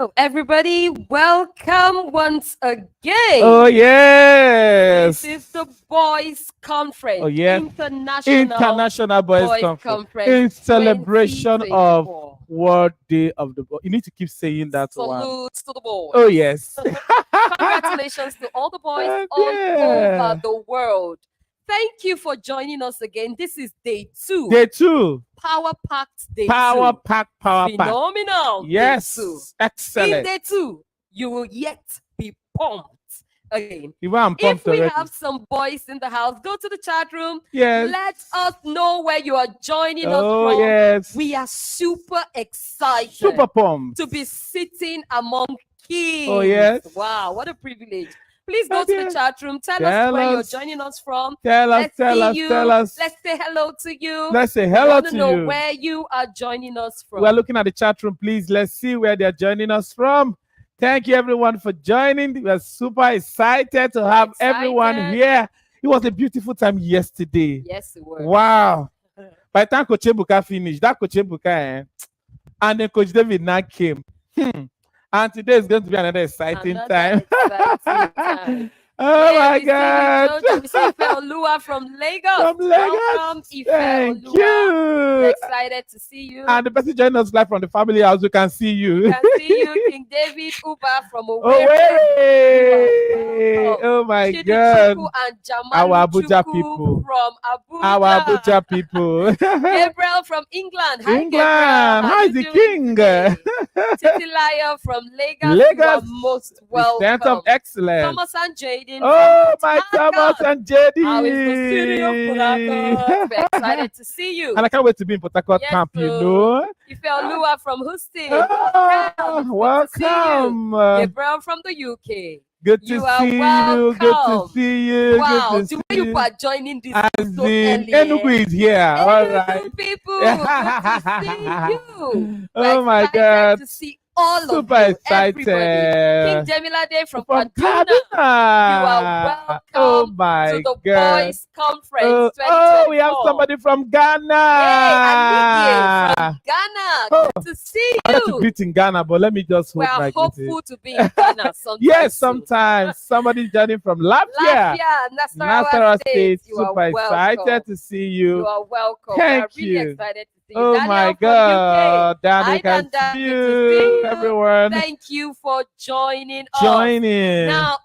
Hello, everybody. Welcome once again. Oh, yes. This is the Boys Conference. Oh, yeah. International Boys Conference. In celebration of 2024. World Day of the Boy. You need to keep saying that one. Salutes to the boys. Oh, yes. Congratulations to all the boys Oh, all yeah. over the world. Thank you for joining us again. This is day 2. Day 2. Power packed day 2. Power pack. Phenomenal. Yes. Day 2. In Excellent. day 2, you will yet be pumped again. I'm pumped If we already. have some boys in the house, go to the chat room. Yes. Let us know where you are joining us Oh, from. yes. We are super excited Super pumped. to be sitting among kings. Oh, yes. Wow, what a privilege. Please go Oh, to dear. the chat room. Tell Tell us where you're us. joining us from. Tell us, Let's tell see us, you. tell us. Let's say hello to you. Let's say We hello want to to know you. where you are joining us from. We're looking at the chat room, please. Let's see where they're joining us from. Thank you, everyone, for joining. We're super excited to have everyone here. It was a beautiful time yesterday. Yes, it was. Wow. By the time Coach Ebuka finished, that Coach Ebuka, and then Coach David now came. And today is going to be another exciting time. Oh, my God. We see Ife Olua from Lagos. From Lagos. Welcome, Ife Thank Olua. you. We're excited to see you. And the person joining us live from the family house, we can see you. We can see you, King David Uba from Owerri. Owerri. Oh, my God. And Jamal Our Abuja people. From Abuja. Our Abuja people. Gabriel from England. Hi, England. Gabriel. How is the king? Titilaya from Lagos. Lagos. You are most welcome. Sense of excellence. Thomas and Jaden. Oh, my Thomas and Jaden. How is the city of Port Harcourt? We're excited to see you. And I can't wait to be in Port Harcourt camp, you know. Ife Olua from Houston. Welcome. Gabriel from the UK. Good to see you. Good to see you. Wow, good to the way see you are joining this As so in, early. Enugu is here. All right. People, good to see you. Oh, my excited God. to see all Super of you, excited. everybody. King Jamila Day from Kaduna. You are welcome Oh, my to the God. Boys Conference 2024. Oh, we have somebody from Ghana. Hey, from Ghana. Good to see I want to you. greet in Ghana, but let me just We hold are my hopeful to be in Ghana sometime. Yes, soon. sometimes. Somebody joining from Latvia. Nasarawa State. You Super are welcome. excited to see you. You are welcome. Thank we are really you. excited to see you. Oh, Daniel my from God. UK. Daniel, Hi, can Danda. see Good to see you, you. everyone. Thank you for joining us. Joining. Now,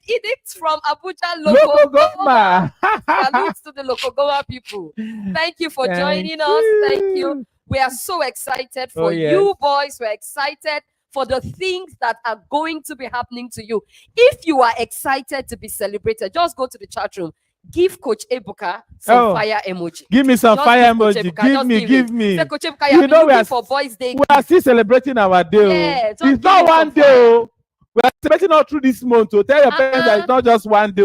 Edict from Abuja, Lokogoma. Salutes to the Lokogoma people. Thank you for joining us. Thank you. We are so excited for you boys. We're excited for the things that are going to be happening to you. If you are excited to be celebrated, just go to the chat room. Give Coach Ebuka some fire emoji. Give me some Just fire give Coach emoji. Ebuka, Give me. Say, Coach Ebuka, You know we are for Boys Day. We are still celebrating our day. Yeah, just it's give not him one some day. fire. We are celebrating all through this month. So tell your parents that it's not just one day.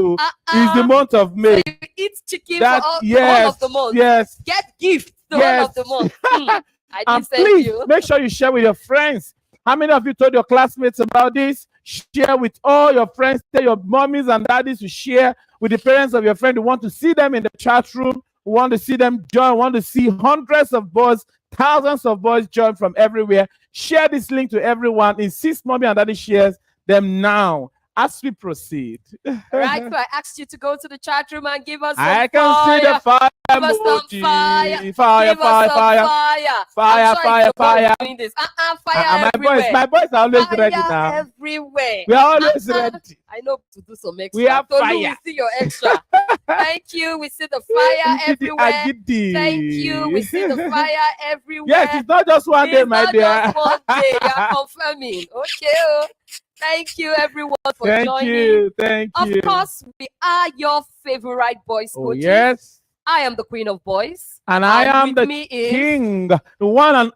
It's the month of May. So you eat chicken for all of the month. Yes. Get gifts the whole of the month. I And did send please you. make sure you share with your friends. How many of you told your classmates about this? Share with all your friends. Tell your mommies and daddies to share with the parents of your friend. You want to see them in the chat room. We want to see them join. We want to see hundreds of boys, thousands of boys join from everywhere. Share this link to everyone. Insist mommy and daddy shares them now as we proceed. Right, so I asked you to go to the chat room and give us some I can fire. see the fire. Give us some emoji. fire. Fire, Give us fire, some fire. I'm sure Fire, it's the fire. boys doing this. Fire everywhere. My boys are always Fire ready now. everywhere. We are always ready. I know to do some extra. We have Tolu, fire. we see your extra. Thank you. We see the fire everywhere. Thank you. We see the fire everywhere. Yes, it's not just one day, my dear. Just one day. You are confirming. Okay. Thank you, everyone, for joining. Thank you. Of course, we are your favorite boys coaches. Yes. I am the queen of boys. And I am the king, the one and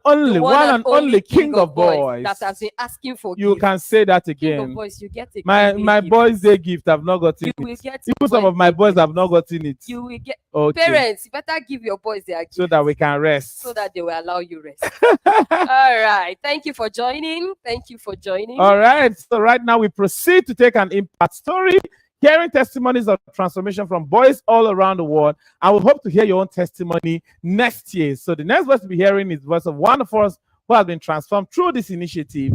only king of boys. That has been asking for You gift. can say that again. King of boys, you get it. My boys' day gift, I've not gotten You it. will get Even some of my boys have not gotten it. You will get. Okay. Parents, you better give your boys their gift. So that we can rest. So that they will allow you rest. All right. Thank you for joining. Thank you for joining. All right. So right now we proceed to take an impact story, hearing testimonies of transformation from boys all around the world. I will hope to hear your own testimony next year. So the next voice we'll be hearing is the voice of one of us who has been transformed through this initiative.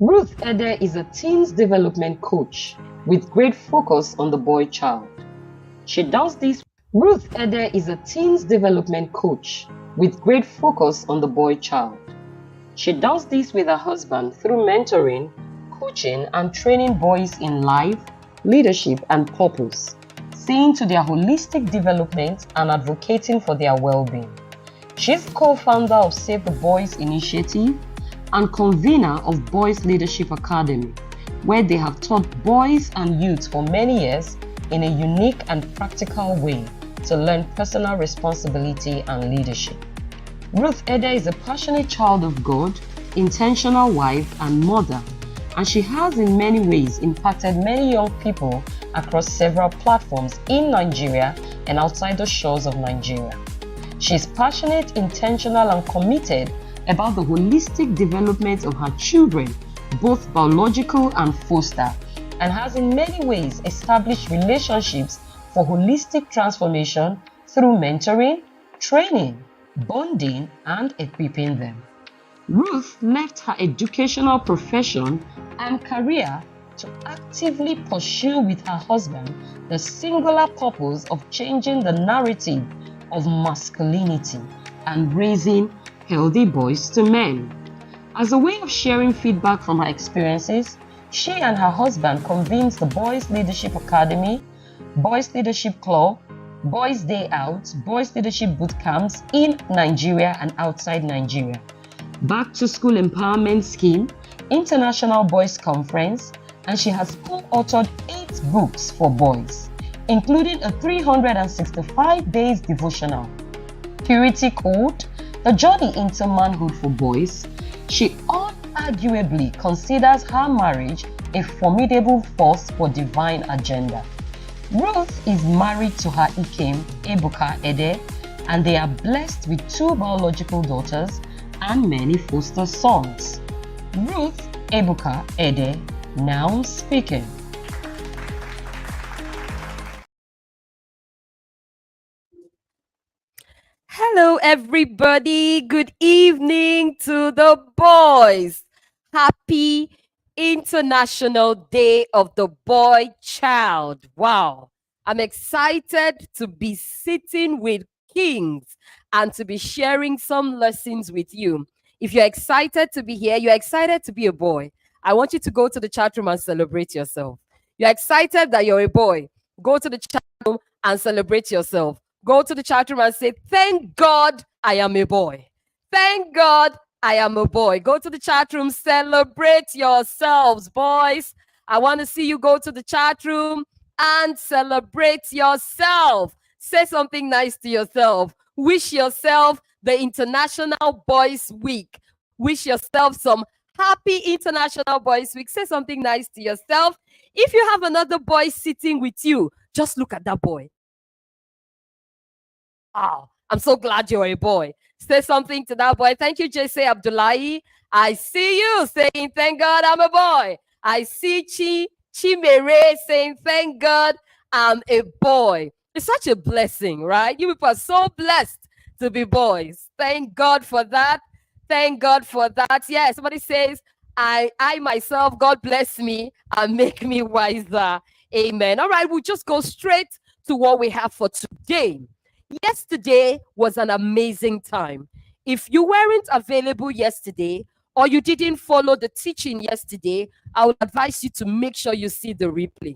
Ruth Ede is a teens development coach with great focus on the boy child. She does this. Ruth Ede is a teens development coach with great focus on the boy child. She does this with her husband through mentoring, coaching, and training boys in life, leadership, and purpose, seeing to their holistic development and advocating for their well-being. She's co-founder of Save the Boys Initiative and convener of Boys Leadership Academy, where they have taught boys and youth for many years in a unique and practical way to learn personal responsibility and leadership. Ruth Ede is a passionate child of God, intentional wife and mother, and she has in many ways impacted many young people across several platforms in Nigeria and outside the shores of Nigeria. She is passionate, intentional, and committed about the holistic development of her children, both biological and foster, and has in many ways established relationships for holistic transformation through mentoring, training, bonding, and equipping them. Ruth left her educational profession and career to actively pursue with her husband the singular purpose of changing the narrative of masculinity and raising healthy boys to men. As a way of sharing feedback from her experiences, she and her husband convened the Boys Leadership Academy, Boys Leadership Club, Boys Day Out, Boys Leadership Boot Camps in Nigeria and outside Nigeria, Back to School Empowerment Scheme, International Boys Conference, and she has co-authored 8 books for boys, including a 365 days devotional, Purity Code, The Journey into Manhood for Boys. She unarguably considers her marriage a formidable force for divine agenda. Ruth is married to her Ikem, Ebuka Ede, and they are blessed with 2 biological daughters and many foster sons. Ruth Ebuka Ede, now speaking. Hello, everybody. Good evening to the boys. Happy International Day of the Boy Child. Wow. I'm excited to be sitting with kings and to be sharing some lessons with you. If you're excited to be here, you're excited to be a boy, I want you to go to the chat room and celebrate yourself. You're excited that you're a boy, go to the chat room and celebrate yourself. Go to the chat room and say, thank God I am a boy. Thank God I am a boy. Go to the chat room, celebrate yourselves, boys. I want to see you go to the chat room and celebrate yourself. Say something nice to yourself. Wish yourself the International Boys Week. Wish yourself some happy International Boys Week. Say something nice to yourself. If you have another boy sitting with you, just look at that boy. Oh, I'm so glad you're a boy. Say something to that boy. Thank you, J.C. Abdullahi. I see you saying, thank God I'm a boy. I see Chimere saying, thank God I'm a boy. It's such a blessing, right? You people are so blessed to be boys. Thank God for that. Thank God for that. Yeah, somebody says, I myself, God bless me and make me wiser. Amen. All right, we'll just go straight to what we have for today. Yesterday was an amazing time. If you weren't available yesterday or you didn't follow the teaching yesterday, I would advise you to make sure you see the replay.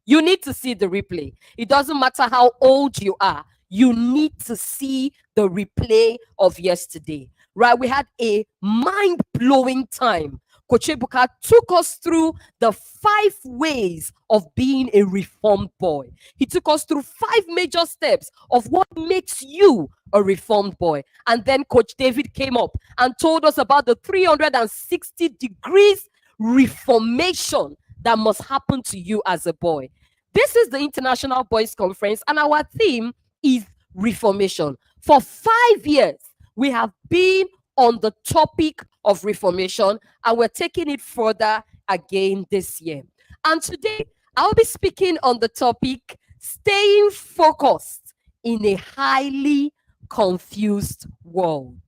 You need to see the replay. It doesn't matter how old you are. You need to see the replay of yesterday, right? We had a mind-blowing time. Coach Ebuka took us through the 5 ways of being a reformed boy. He took us through 5 major steps of what makes you a reformed boy. And then Coach David came up and told us about the 360 degrees reformation that must happen to you as a boy. This is the International Boys Conference, and our theme is reformation. For 5 years, we have been on the topic of reformation, and we're taking it further again this year. And today, I'll be speaking on the topic, staying focused in a highly confused world.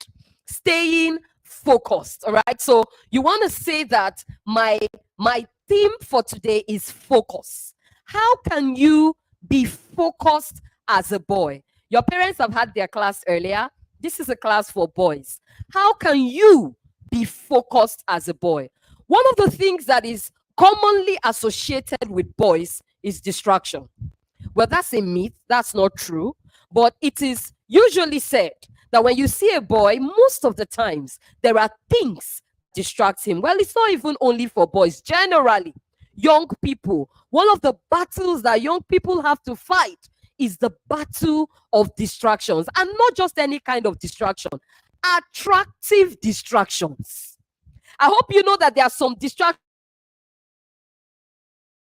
Staying focused. All right. So you want to say that my theme for today is focus. How can you be focused as a boy? Your parents have had their class earlier. This is a class for boys. How can you be focused as a boy? One of the things that is commonly associated with boys is distraction. Well, that's a myth. That's not true. But it is usually said that when you see a boy, most of the times there are things distract him. Well, it's not even only for boys. Generally, young people, one of the battles that young people have to fight is the battle of distractions, and not just any kind of distraction, attractive distractions. I hope you know that there are some distractions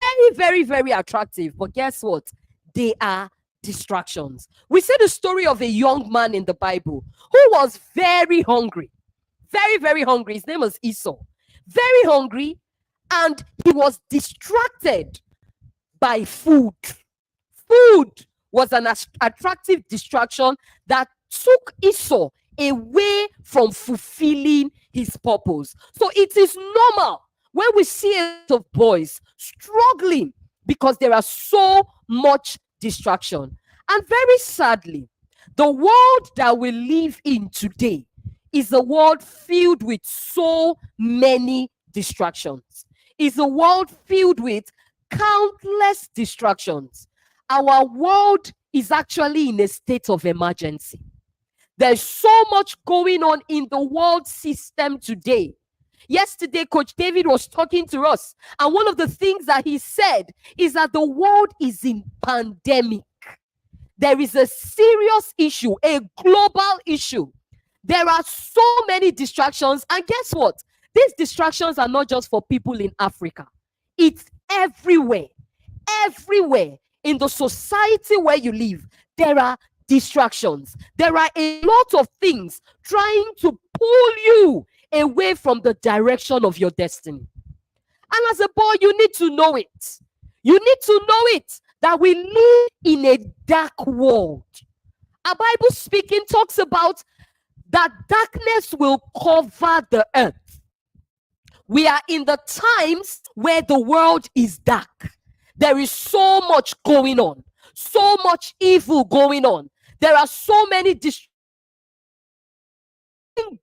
very, very, very attractive, but guess what? They are distractions. We see the story of a young man in the Bible who was very hungry, very, very hungry. His name was Esau. Very hungry, and he was distracted by food. Food was an attractive distraction that took Esau away from fulfilling his purpose. So it is normal when we see a lot of boys struggling because there are so much distraction. And very sadly, the world that we live in today is a world filled with so many distractions. It's a world filled with countless distractions. Our world is actually in a state of emergency. There's so much going on in the world system today. Yesterday, Coach David was talking to us, and one of the things that he said is that the world is in pandemic. There is a serious issue, a global issue. There are so many distractions, and guess what? These distractions are not just for people in Africa. It's everywhere. Everywhere in the society where you live, there are distractions. There are a lot of things trying to pull you away from the direction of your destiny. And as a boy, you need to know it. You need to know it, that we live in a dark world. Our Bible speaking talks about that darkness will cover the earth. We are in the times where the world is dark. There is so much going on, so much evil going on. There are so many distracting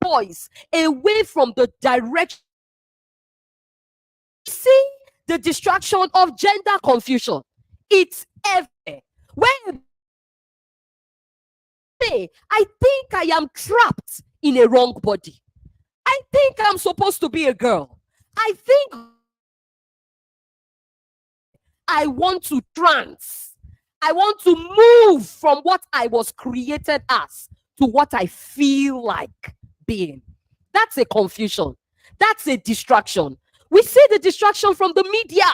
boys away from the direction. See the distraction of gender confusion. It's everywhere. When I think I am trapped in a wrong body. I think I'm supposed to be a girl. I think I want to trans. I want to move from what I was created as to what I feel like being. That's a confusion. That's a distraction. We see the distraction from the media.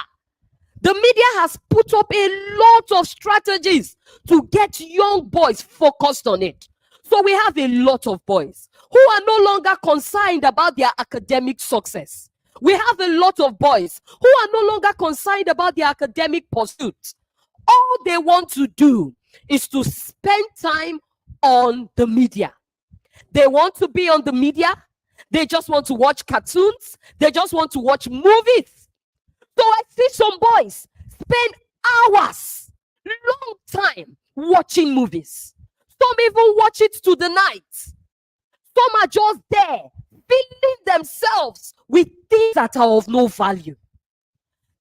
The media has put up a lot of strategies to get young boys focused on it. So we have a lot of boys who are no longer concerned about their academic success. We have a lot of boys who are no longer concerned about their academic pursuits. All they want to do is to spend time on the media. They want to be on the media. They just want to watch cartoons. They just want to watch movies. So I see some boys spend hours, long time watching movies. Some even watch it to the night. Some are just there, filling themselves with things that are of no value.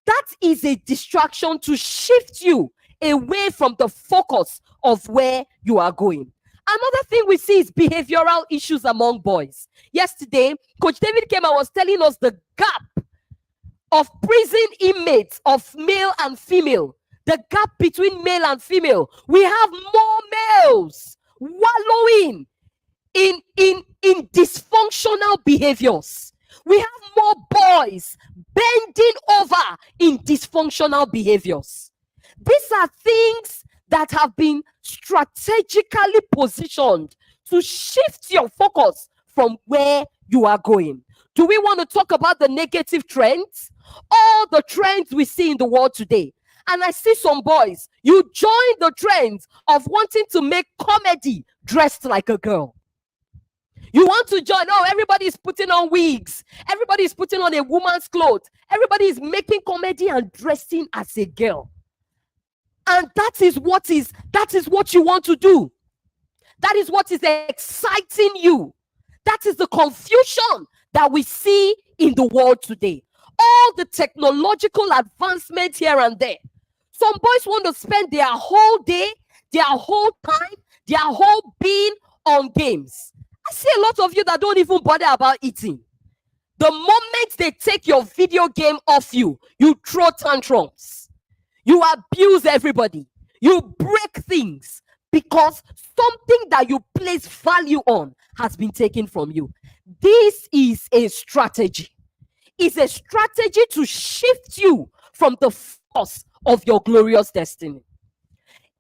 That is a distraction to shift you away from the focus of where you are going. Another thing we see is behavioral issues among boys. Yesterday, Coach David came and was telling us the gap of prison inmates of male and female. The gap between male and female. We have more males wallowing in dysfunctional behaviors. We have more boys bending over in dysfunctional behaviors. These are things that have been strategically positioned to shift your focus from where you are going. Do we want to talk about the negative trends? All the trends we see in the world today. And I see some boys, you join the trends of wanting to make comedy dressed like a girl. You want to join? Oh, everybody is putting on wigs. Everybody is putting on a woman's clothes. Everybody is making comedy and dressing as a girl. And that is what you want to do. That is what is exciting you. That is the confusion that we see in the world today. All the technological advancement here and there. Some boys want to spend their whole day, their whole time, their whole being on games. I see a lot of you that don't even bother about eating. The moment they take your video game off you, you throw tantrums. You abuse everybody. You break things because something that you place value on has been taken from you. This is a strategy. It's a strategy to shift you from the force of your glorious destiny.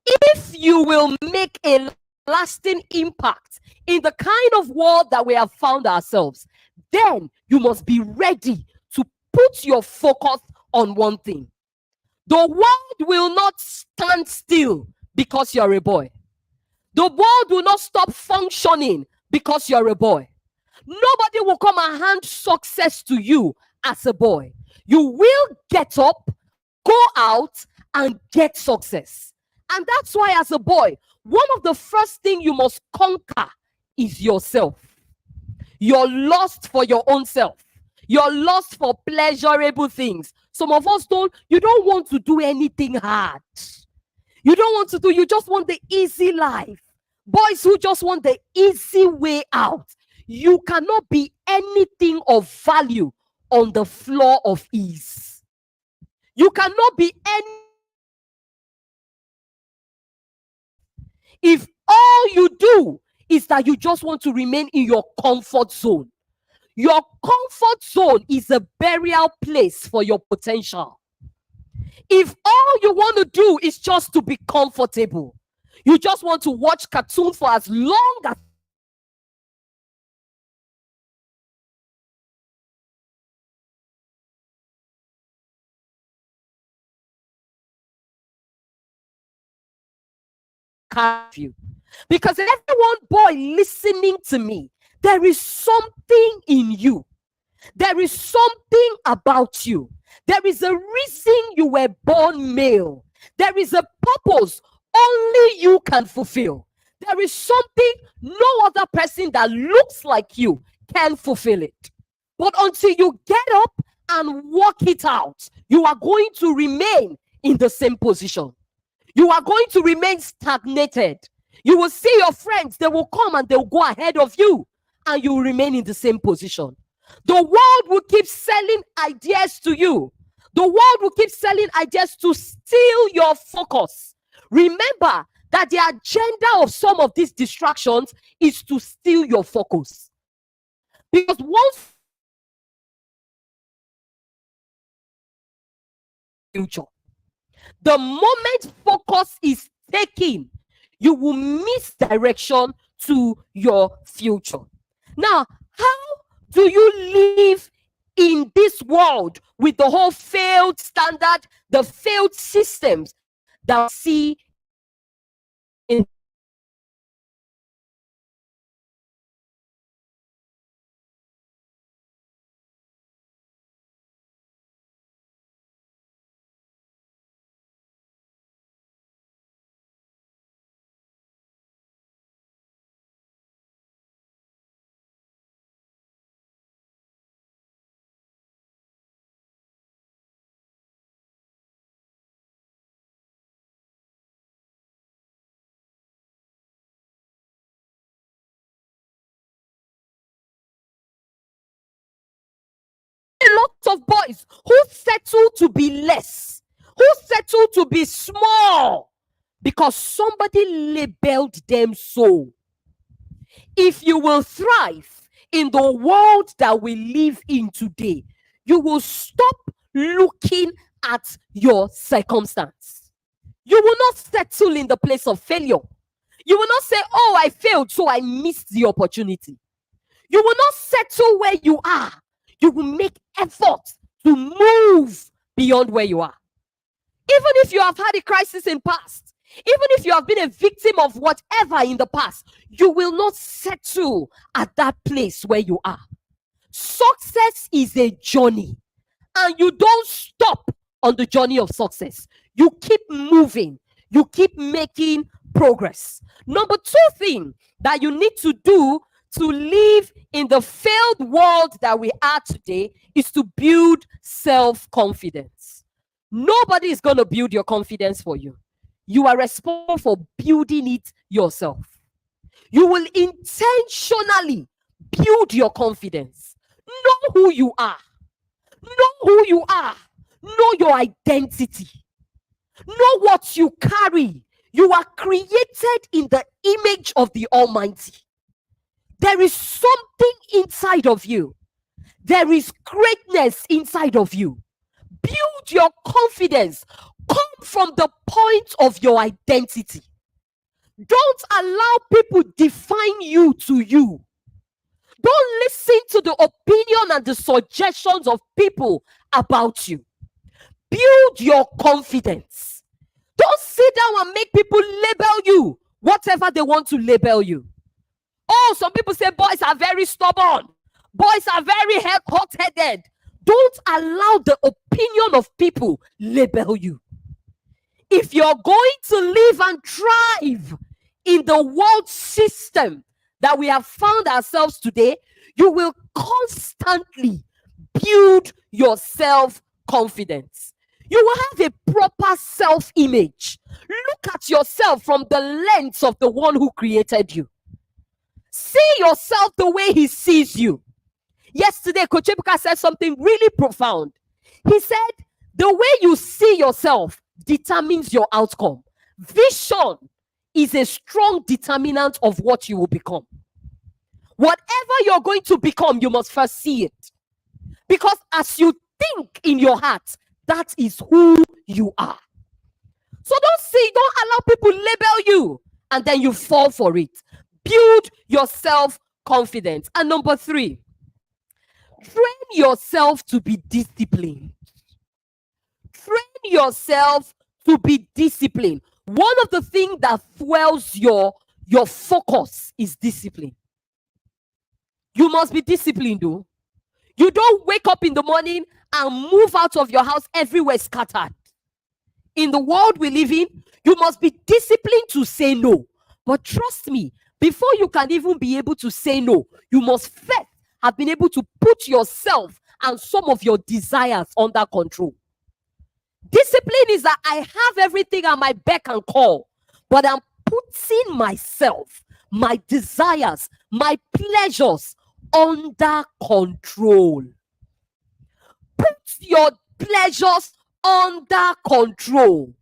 If you will make a lasting impact in the kind of world that we have found ourselves, then you must be ready to put your focus on one thing. The world will not stand still because you're a boy. The world will not stop functioning because you're a boy. Nobody will come and hand success to you as a boy. You will get up, go out, and get success. And that's why, as a boy, one of the first things you must conquer is yourself. You're lost for your own self. You're lost for pleasurable things. Some of us you don't want to do anything hard. You just want the easy life. Boys who just want the easy way out. You cannot be anything of value on the floor of ease. You cannot be any. If all you do is that you just want to remain in your comfort zone. Your comfort zone is a burial place for your potential. If all you want to do is just to be comfortable, you just want to watch cartoons for as long as you. Because everyone boy listening to me, there is something in you. There is something about you. There is a reason you were born male. There is a purpose only you can fulfill. There is something no other person that looks like you can fulfill it. But until you get up and work it out, you are going to remain in the same position. You are going to remain stagnated. You will see your friends, they will come and they will go ahead of you, and you will remain in the same position. The world will keep selling ideas to you. The world will keep selling ideas to steal your focus. Remember that the agenda of some of these distractions is to steal your focus. Because once future, the moment focus is taken, you will miss direction to your future. Now, how do you live in this world with the whole failed standard, the failed systems that we see in a lot of boys who settle to be less, who settle to be small, because somebody labeled them so. If you will thrive in the world that we live in today, you will stop looking at your circumstance. You will not settle in the place of failure. You will not say, oh, I failed, so I missed the opportunity. You will not settle where you are. You will make effort to move beyond where you are. Even if you have had a crisis in past, Even if you have been a victim of whatever in the past, you will not settle at that place where you are. Success is a journey, and you don't stop on the journey of success. You keep moving, you keep making progress. Number 2 thing that you need to do to live in the failed world that we are today is to build self-confidence. Nobody is going to build your confidence for you. You are responsible for building it yourself. You will intentionally build your confidence. Know who you are. Know who you are. Know your identity. Know what you carry. You are created in the image of the Almighty. There is something inside of you. There is greatness inside of you. Build your confidence. Come from the point of your identity. Don't allow people define you to you. Don't listen to the opinion and the suggestions of people about you. Build your confidence. Don't sit down and make people label you whatever they want to label you. Oh, some people say boys are very stubborn. Boys are very hot-headed. Don't allow the opinion of people label you. If you're going to live and thrive in the world system that we have found ourselves today, you will constantly build your self-confidence. You will have a proper self-image. Look at yourself from the lens of the one who created you. See yourself the way he sees you. Yesterday, Coach Ebuka said something really profound. He said, the way you see yourself determines your outcome. Vision is a strong determinant of what you will become. Whatever you're going to become, you must first see it. Because as you think in your heart, that is who you are. So don't allow people label you and then you fall for it. Build your self-confidence. And number 3, train yourself to be disciplined. Train yourself to be disciplined. One of the things that fuels your focus is discipline. You must be disciplined, though. You don't wake up in the morning and move out of your house everywhere scattered. In the world we live in, you must be disciplined to say no. But trust me, before you can even be able to say no, you must first have been able to put yourself and some of your desires under control. Discipline is that I have everything at my beck and call, but I'm putting myself, my desires, my pleasures under control. Put your pleasures under control.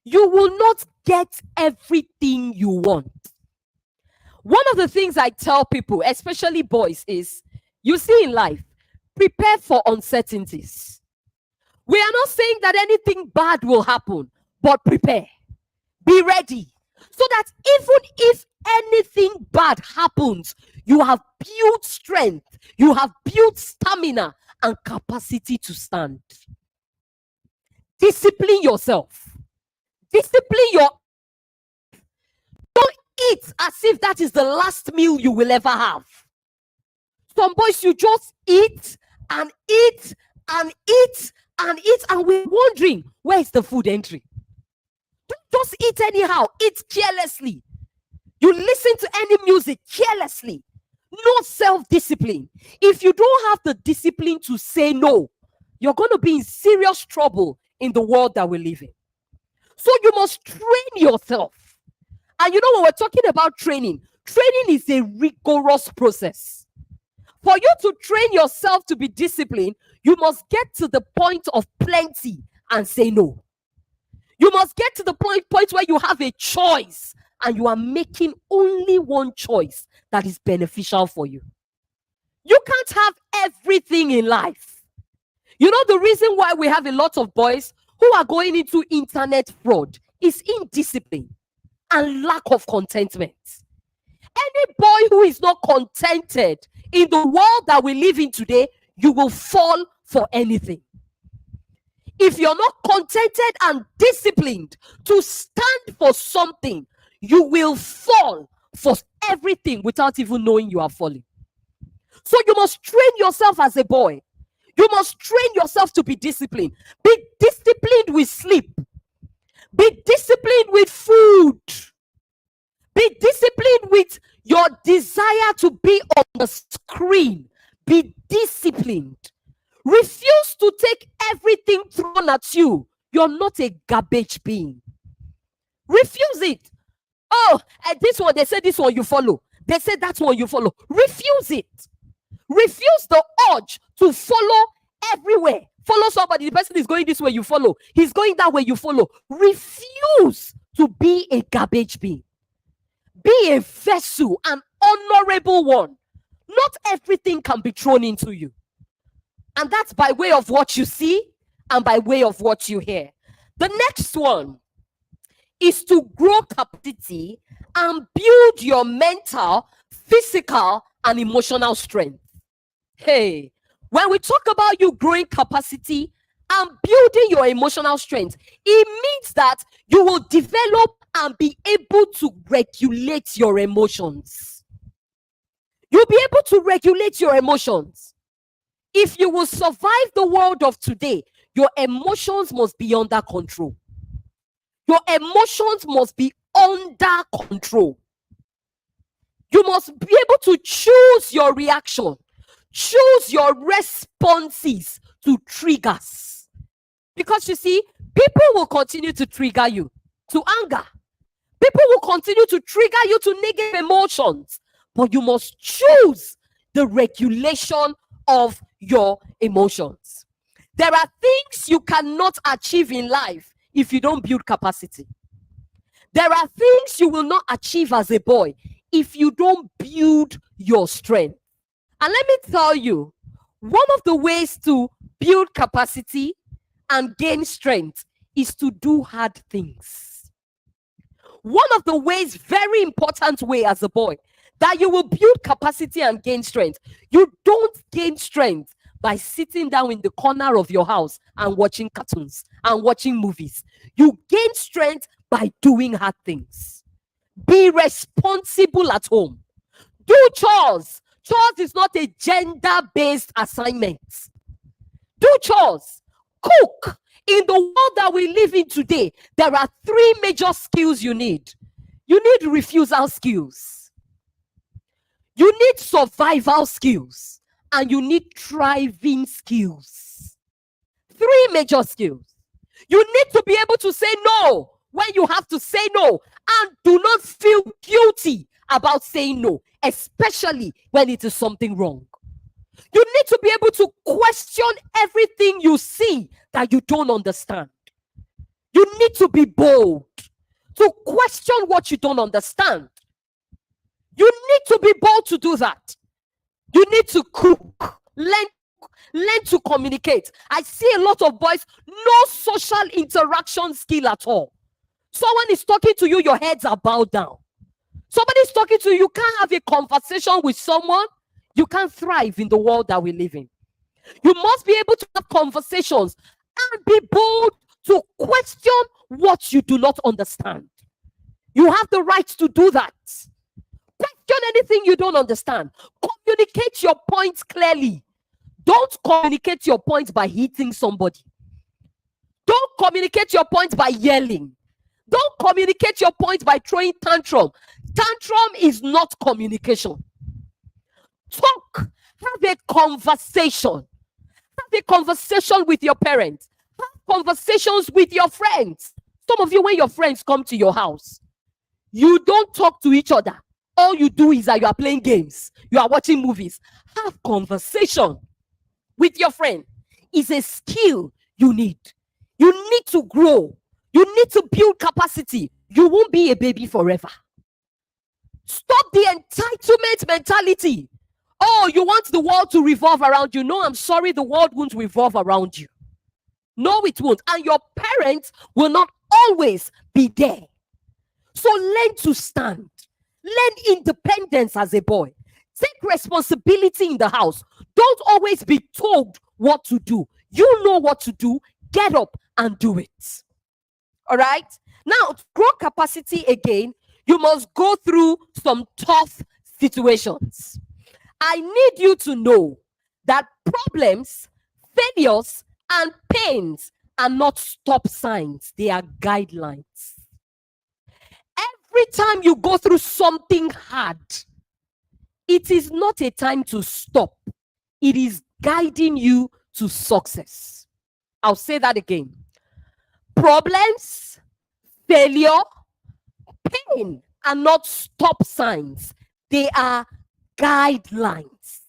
You will not get everything you want. One of the things I tell people, especially boys, is you see in life, prepare for uncertainties. We are not saying that anything bad will happen, but prepare. Be ready. So that even if anything bad happens, you have built strength, you have built stamina and capacity to stand. Discipline yourself. Discipline your. Don't eat as if that is the last meal you will ever have. Some boys, you just eat and eat and eat and eat, and we're wondering, where is the food entry? Don't just eat anyhow. Eat carelessly. You listen to any music carelessly. No self-discipline. If you don't have the discipline to say no, you're going to be in serious trouble in the world that we live in. So you must train yourself. And you know, when we're talking about training is a rigorous process. For you to train yourself to be disciplined, you must get to the point of plenty and say no. You must get to the point where you have a choice and you are making only one choice that is beneficial for you. You can't have everything in life. You know, the reason why we have a lot of boys who are going into internet fraud is indiscipline and lack of contentment. Any boy who is not contented in the world that we live in today, you will fall for anything. If you're not contented and disciplined to stand for something, you will fall for everything without even knowing you are falling. So you must train yourself as a boy. You must train yourself to be disciplined. Be disciplined with sleep. Be disciplined with food. Be disciplined with your desire to be on the screen. Be disciplined. Refuse to take everything thrown at you. You're not a garbage being. Refuse it. Oh, this one, they say this one you follow. They say that one you follow. Refuse it. Refuse the urge to follow everywhere. Follow somebody. The person is going this way, you follow. He's going that way, you follow. Refuse to be a garbage being. Be a vessel, an honorable one. Not everything can be thrown into you. And that's by way of what you see and by way of what you hear. The next one is to grow capacity and build your mental, physical, and emotional strength. Hey, when we talk about you growing capacity and building your emotional strength, it means that you will develop and be able to regulate your emotions. You'll be able to regulate your emotions. If you will survive the world of today, your emotions must be under control. Your emotions must be under control. You must be able to choose your reaction, choose your responses to triggers. Because you see, people will continue to trigger you to anger. People will continue to trigger you to negative emotions. But you must choose the regulation of your emotions. There are things you cannot achieve in life if you don't build capacity. There are things you will not achieve as a boy if you don't build your strength. And let me tell you, one of the ways to build capacity and gain strength is to do hard things. One of the ways, very important way as a boy, that you will build capacity and gain strength. You don't gain strength by sitting down in the corner of your house and watching cartoons and watching movies. You gain strength by doing hard things. Be responsible at home. Do chores. Chores is not a gender-based assignment. Do chores. Cook. In the world that we live in today, there are 3 major skills you need. You need refusal skills. You need survival skills. And you need thriving skills. 3 major skills. You need to be able to say no when you have to say no. And do not feel guilty about saying no, especially when it is something wrong. You need to be able to question everything you see that you don't understand. You need to be bold to question what you don't understand. You need to be bold to do that. You need to cook, learn to communicate. I see a lot of boys, no social interaction skill at all. Someone is talking to you, your heads are bowed down. Somebody is talking to you, you can't have a conversation with someone. You can't thrive in the world that we live in. You must be able to have conversations and be bold to question what you do not understand. You have the right to do that. Question anything you don't understand. Communicate your points clearly. Don't communicate your points by hitting somebody. Don't communicate your points by yelling. Don't communicate your points by throwing tantrum. Tantrum is not communication. Talk. Have a conversation. Have a conversation with your parents. Have conversations with your friends. Some of you, when your friends come to your house, you don't talk to each other. All you do is that you are playing games. You are watching movies. Have conversation with your friend. It's a skill you need. You need to grow. You need to build capacity. You won't be a baby forever. Stop the entitlement mentality. Oh, you want the world to revolve around you. No, I'm sorry, the world won't revolve around you. No, it won't. And your parents will not always be there. So learn to stand. Learn independence as a boy. Take responsibility in the house. Don't always be told what to do. You know what to do. get up and do it. All right? Now, to grow capacity again, you must go through some tough situations. I need you to know that problems, failures, and pains are not stop signs, they are guidelines. Every time you go through something hard, it is not a time to stop. It is guiding you to success. I'll say that again. Problems, failure, pain are not stop signs. They are guidelines.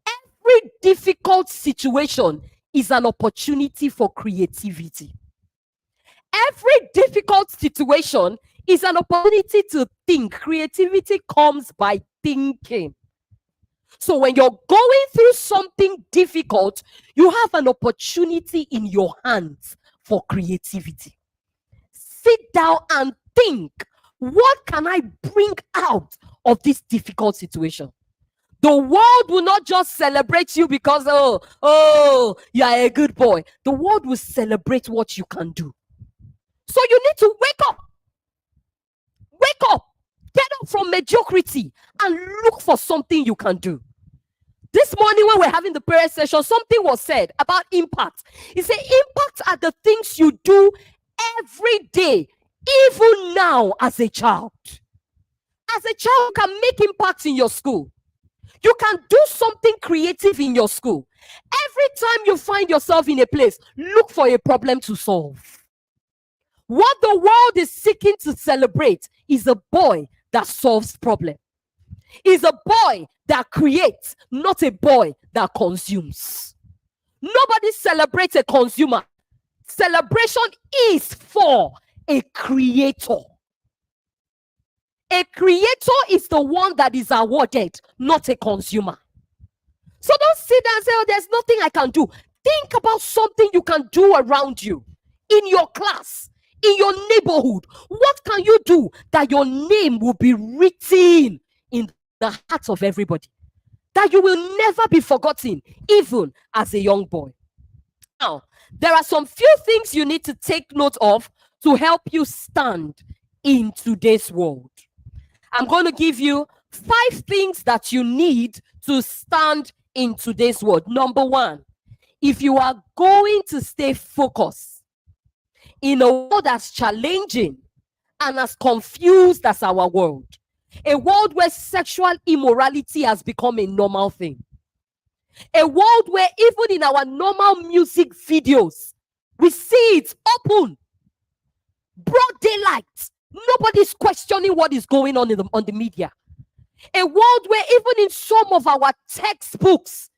Every difficult situation is an opportunity for creativity. Every difficult situation is an opportunity to think. Creativity comes by thinking. So when you're going through something difficult, you have an opportunity in your hands for creativity. Sit down and think, what can I bring out of this difficult situation? The world will not just celebrate you because, you are a good boy. The world will celebrate what you can do. So you need to wake up. Wake up. Get up from mediocrity and look for something you can do. This morning when we're having the prayer session, something was said about impact. He said, impact are the things you do every day, even now as a child. As a child, you can make impact in your school. You can do something creative in your school. Every time you find yourself in a place, look for a problem to solve. What the world is seeking to celebrate is a boy that solves problems. Is a boy that creates, not a boy that consumes. Nobody celebrates a consumer. Celebration is for a creator. A creator is the one that is awarded, not a consumer. So don't sit there and say, oh, there's nothing I can do. Think about something you can do around you, in your class, in your neighborhood. What can you do that your name will be written in the hearts of everybody? That you will never be forgotten, even as a young boy. Now, there are some few things you need to take note of to help you stand in today's world. I'm going to give you 5 things that you need to stand in today's world. Number 1, if you are going to stay focused in a world that's challenging and as confused as our world, a world where sexual immorality has become a normal thing, a world where even in our normal music videos, we see it open, broad daylight. Nobody's questioning what is going on on the media. A world where even in some of our textbooks,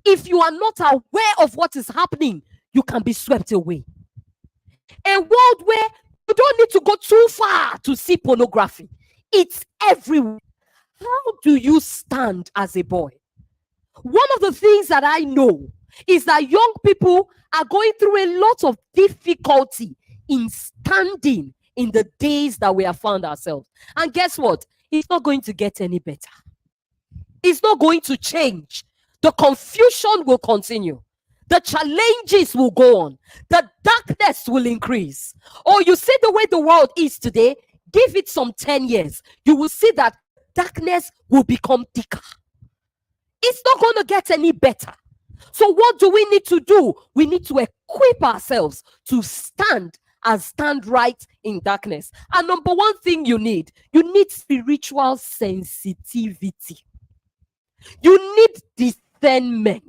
if you are not aware of what is happening, you can be swept away. A world where you don't need to go too far to see pornography. It's everywhere. How do you stand as a boy? One of the things that I know is that young people are going through a lot of difficulty in standing in the days that we have found ourselves. And guess what? It's not going to get any better. It's not going to change. The confusion will continue. The challenges will go on. The darkness will increase. Oh, you see the way the world is today? Give it some 10 years. You will see that darkness will become thicker. It's not going to get any better. So what do we need to do? We need to equip ourselves to stand right in darkness. And number 1 thing you need spiritual sensitivity. You need discernment.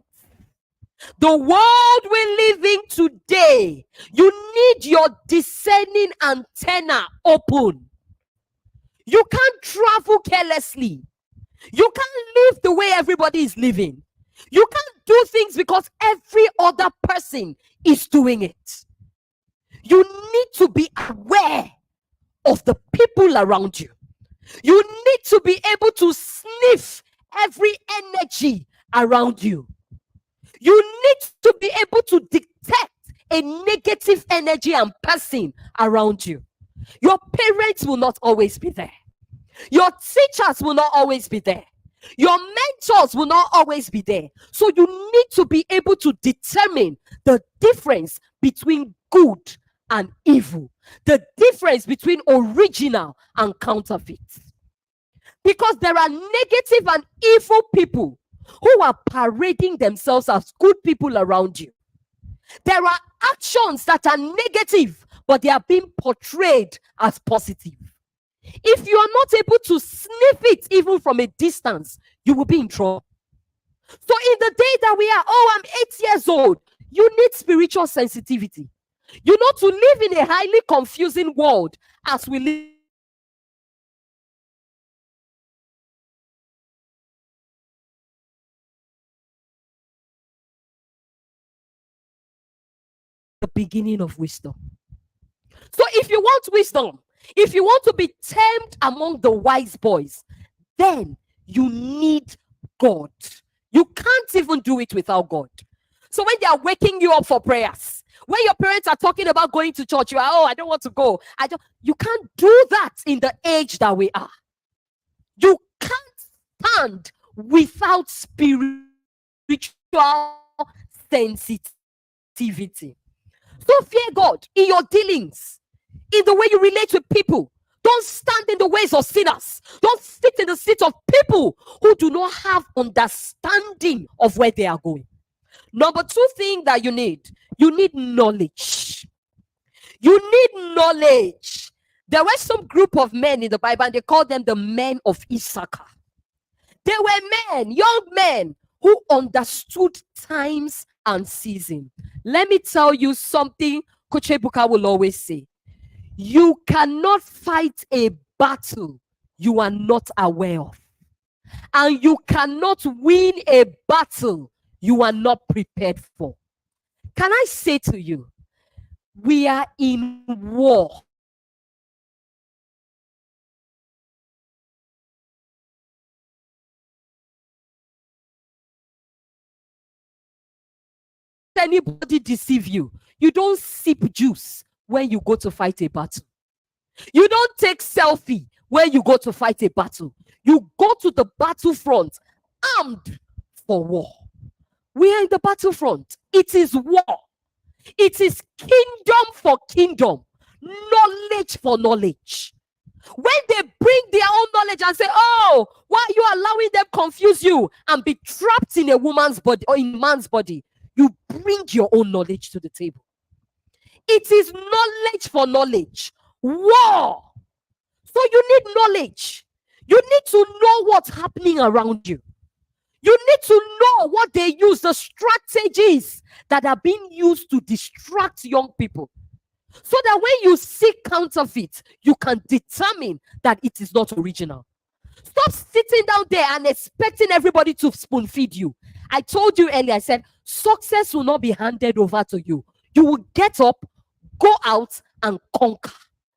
The world we live in today, you need your discerning antenna open. You can't travel carelessly. You can't live the way everybody is living. You can't do things because every other person is doing it. You need to be aware of the people around you. You need to be able to sniff every energy around you. You need to be able to detect a negative energy and person around you. Your parents will not always be there. Your teachers will not always be there. Your mentors will not always be there. So you need to be able to determine the difference between good and evil, the difference between original and counterfeit. Because there are negative and evil people who are parading themselves as good people around you. There are actions that are negative, but they are being portrayed as positive. If you are not able to sniff it even from a distance, you will be in trouble. So in the day that we are, I'm 8 years old, you need spiritual sensitivity. You know, to live in a highly confusing world as we live, the beginning of wisdom. So if you want wisdom, if you want to be termed among the wise boys, then you need God. You can't even do it without God. So when they are waking you up for prayers, when your parents are talking about going to church, you are, I don't want to go. You can't do that in the age that we are. You can't stand without spiritual sensitivity. So fear God in your dealings, in the way you relate with people. Don't stand in the ways of sinners. Don't sit in the seat of people who do not have understanding of where they are going. Number 2 thing that you need knowledge. You need knowledge. There were some group of men in the Bible, and they called them the men of Issachar. They were men, young men, who understood times and season. Let me tell you something Coach Ebuka will always say. You cannot fight a battle you are not aware of. And you cannot win a battle you are not prepared for. Can I say to you, we are in war. Anybody deceive you? You don't sip juice when you go to fight a battle. You don't take selfie when you go to fight a battle. You go to the battlefront armed for war. We are in the battlefront. It is war. It is kingdom for kingdom, knowledge for knowledge. When they bring their own knowledge and say, why are you allowing them confuse you and be trapped in a woman's body or in a man's body? You bring your own knowledge to the table. It is knowledge for knowledge. War. So you need knowledge. You need to know what's happening around you. You need to know what they use, the strategies that are being used to distract young people. So that when you see counterfeit, you can determine that it is not original. Stop sitting down there and expecting everybody to spoon feed you. I told you earlier, I said, success will not be handed over to you. You will get up, go out, and conquer.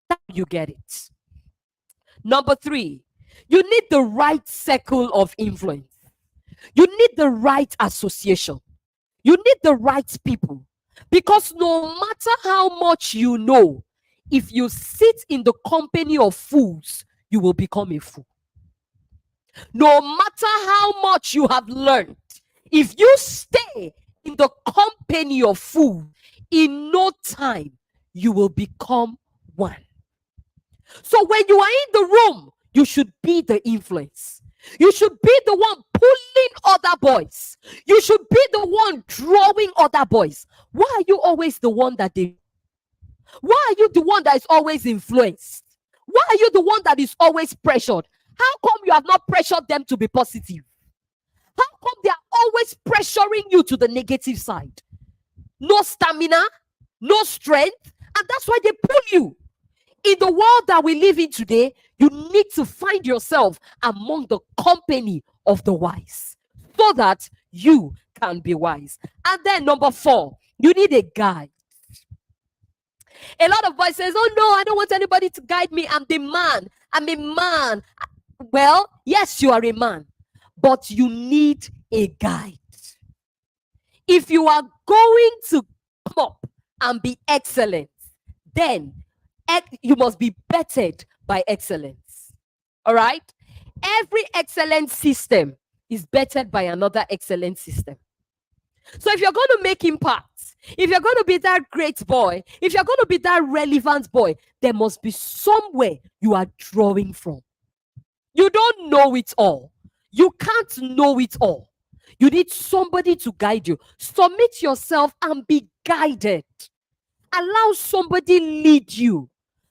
That's how you get it. Number 3, you need the right circle of influence. You need the right association. You need the right people. Because no matter how much you know, if you sit in the company of fools, you will become a fool. No matter how much you have learned, if you stay in the company of fools, in no time, you will become one. So when you are in the room, you should be the influence. You should be the one pulling other boys. You should be the one drawing other boys. Why are you always the one that they... Why are you the one that is always influenced? Why are you the one that is always pressured? How come you have not pressured them to be positive? How come they are always pressuring you to the negative side? No stamina, no strength, and that's why they pull you. In the world that we live in today, you need to find yourself among the company of the wise so that you can be wise. And then number 4, you need a guide. A lot of boys says, oh no, I don't want anybody to guide me. I'm the man. I'm a man. Well, yes, you are a man, but you need a guide. If you are going to come up and be excellent, then you must be bettered by excellence. All right? Every excellent system is bettered by another excellent system. So if you're going to make impact, if you're going to be that great boy, if you're going to be that relevant boy, there must be somewhere you are drawing from. You don't know it all. You can't know it all. You need somebody to guide you. Submit yourself and be guided. Allow somebody lead you.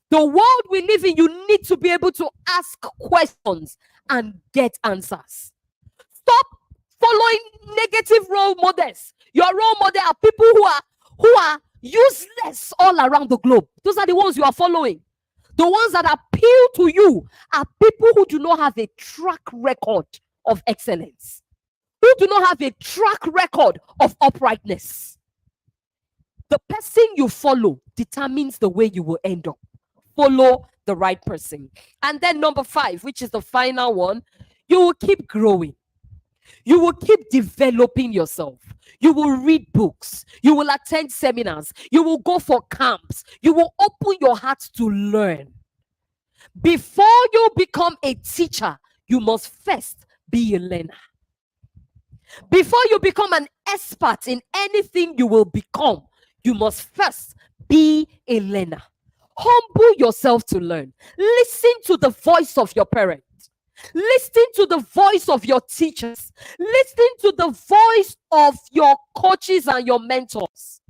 The world we live in, you need to be able to ask questions and get answers. Stop following negative role models. Your role model are people who are useless all around the globe. Those are the ones you are following. The ones that appeal to you are people who do not have a track record of excellence, who do not have a track record of uprightness. The person you follow determines the way you will end up. Follow the right person. And then number 5, which is the final one, you will keep growing. You will keep developing yourself. You will read books. You will attend seminars. You will go for camps. You will open your heart to learn. Before you become a teacher, you must first be a learner. Before you become an expert in anything you will become, you must first be a learner. Humble yourself to learn. Listen to the voice of your parents. Listen to the voice of your teachers. Listen to the voice of your coaches and your mentors.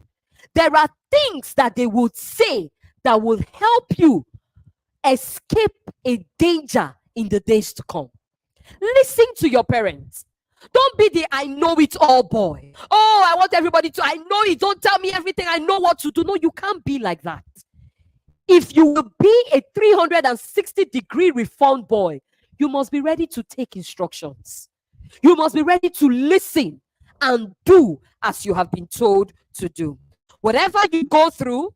There are things that they would say that will help you escape a danger in the days to come. Listen to your parents. Don't be the I know it all boy. Oh, I want everybody to, I know it. Don't tell me everything. I know what to do. No, you can't be like that. If you will be a 360-degree reformed boy, you must be ready to take instructions. You must be ready to listen and do as you have been told to do. Whatever you go through,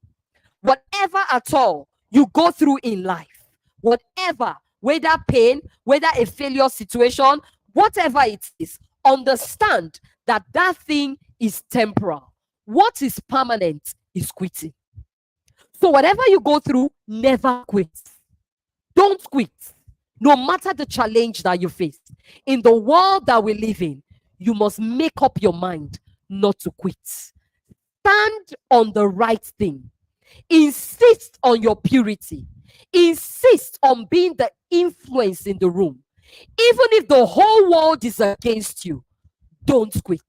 whatever at all you go through in life, whatever, whether pain, whether a failure situation, whatever it is, understand that that thing is temporal. What is permanent is quitting. So whatever you go through, never quit. Don't quit. No matter the challenge that you face. In the world that we live in, you must make up your mind not to quit. Stand on the right thing. Insist on your purity. Insist on being the influence in the room. Even if the whole world is against you, don't quit.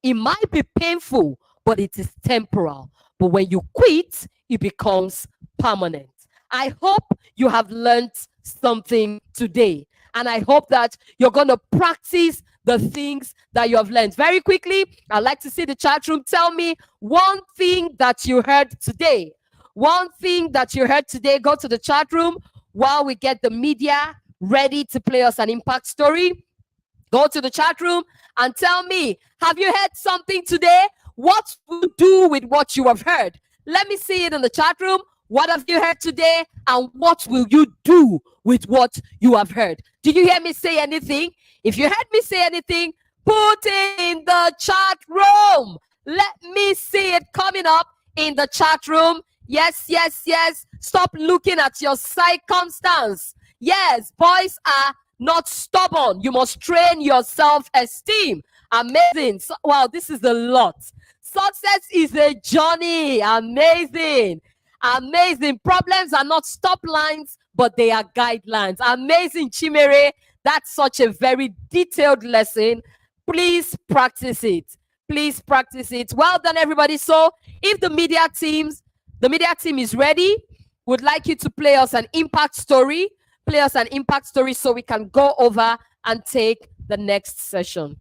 It might be painful, but it is temporal. But when you quit, it becomes permanent. I hope you have learned something today. And I hope that you're going to practice the things that you have learned. Very quickly, I'd like to see the chat room. Tell me one thing that you heard today. One thing that you heard today. Go to the chat room while we get the media ready to play us an impact story. Go to the chat room and tell me, have you heard something today? What will you do with what you have heard? Let me see it in the chat room. What have you heard today? And what will you do with what you have heard? Did you hear me say anything? If you heard me say anything, put it in the chat room. Let me see it coming up in the chat room. Yes, yes, yes. Stop looking at your circumstance. Yes, boys are not stubborn. You must train your self-esteem. Amazing. So, wow, this is a lot. Success is a journey. Amazing. Amazing. Problems are not stop lines, but they are guidelines. Amazing, Chimere. That's such a very detailed lesson. Please practice it. Please practice it. Well done, everybody. So if the media team is ready, would like you to play us an impact story. Play us an impact story so we can go over and take the next session.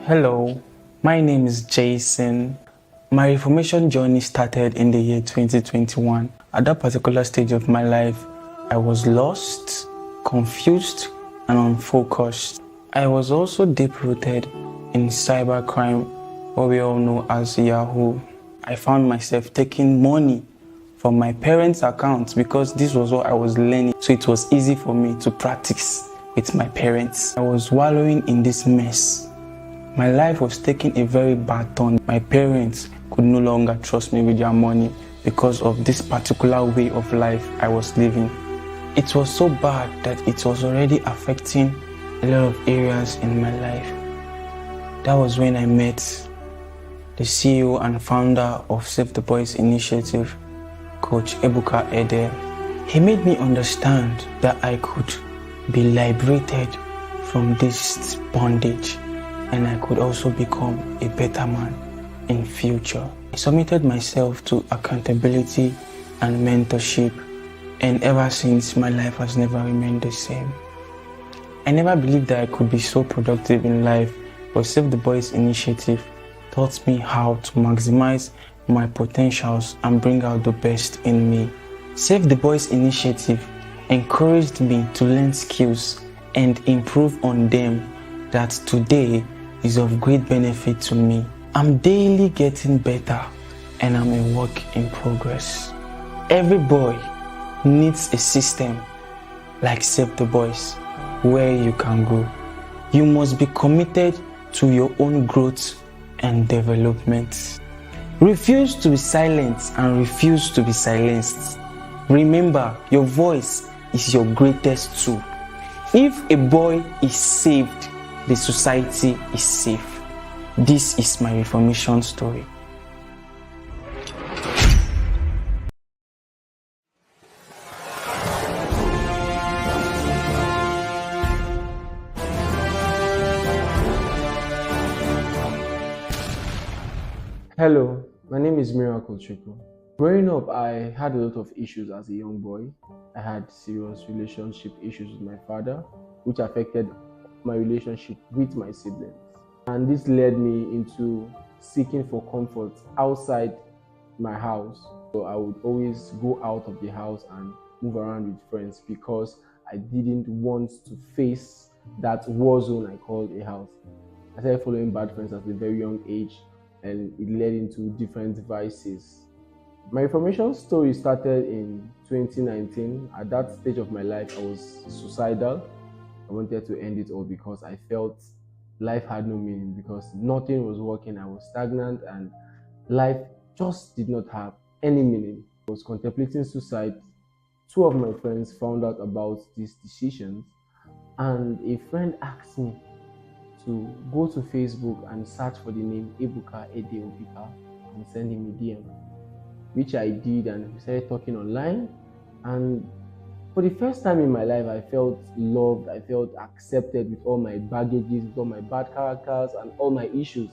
Hello, my name is Jason. My Reformation journey started in the year 2021. At that particular stage of my life, I was lost, confused, and unfocused. I was also deep-rooted in cybercrime, what we all know as Yahoo. I found myself taking money from my parents' accounts because this was what I was learning, so it was easy for me to practice with my parents. I was wallowing in this mess. My life was taking a very bad turn. My parents could no longer trust me with their money because of this particular way of life I was living. It was so bad that it was already affecting a lot of areas in my life. That was when I met the CEO and founder of Save the Boys Initiative, Coach Ebuka Ede. He made me understand that I could be liberated from this bondage and I could also become a better man in future. I submitted myself to accountability and mentorship, and ever since my life has never remained the same. I never believed that I could be so productive in life, but Save the Boys Initiative taught me how to maximize my potentials and bring out the best in me. Save the Boys Initiative encouraged me to learn skills and improve on them that today is of great benefit to me. I'm daily getting better and I'm a work in progress. Every boy needs a system like Save the Boys where you can grow. You must be committed to your own growth and development. Refuse to be silent and refuse to be silenced. Remember, your voice is your greatest tool. If a boy is saved, the society is safe. This is my Reformation story. Hello, my name is Miracle Chiku. Growing up, I had a lot of issues as a young boy. I had serious relationship issues with my father, which affected my relationship with my siblings. And this led me into seeking for comfort outside my house. So I would always go out of the house and move around with friends because I didn't want to face that war zone I called a house. I started following bad friends at a very young age, and it led into different vices. My Reformation story started in 2019. At that stage of my life, I was suicidal. I wanted to end it all because I felt life had no meaning, because nothing was working. I was stagnant and life just did not have any meaning. I was contemplating suicide. Two of my friends found out about these decisions, and a friend asked me to go to Facebook and search for the name Ebuka Ede Obika and send him a DM, which I did, and we started talking online. And for the first time in my life, I felt loved, I felt accepted with all my baggages, with all my bad characters and all my issues.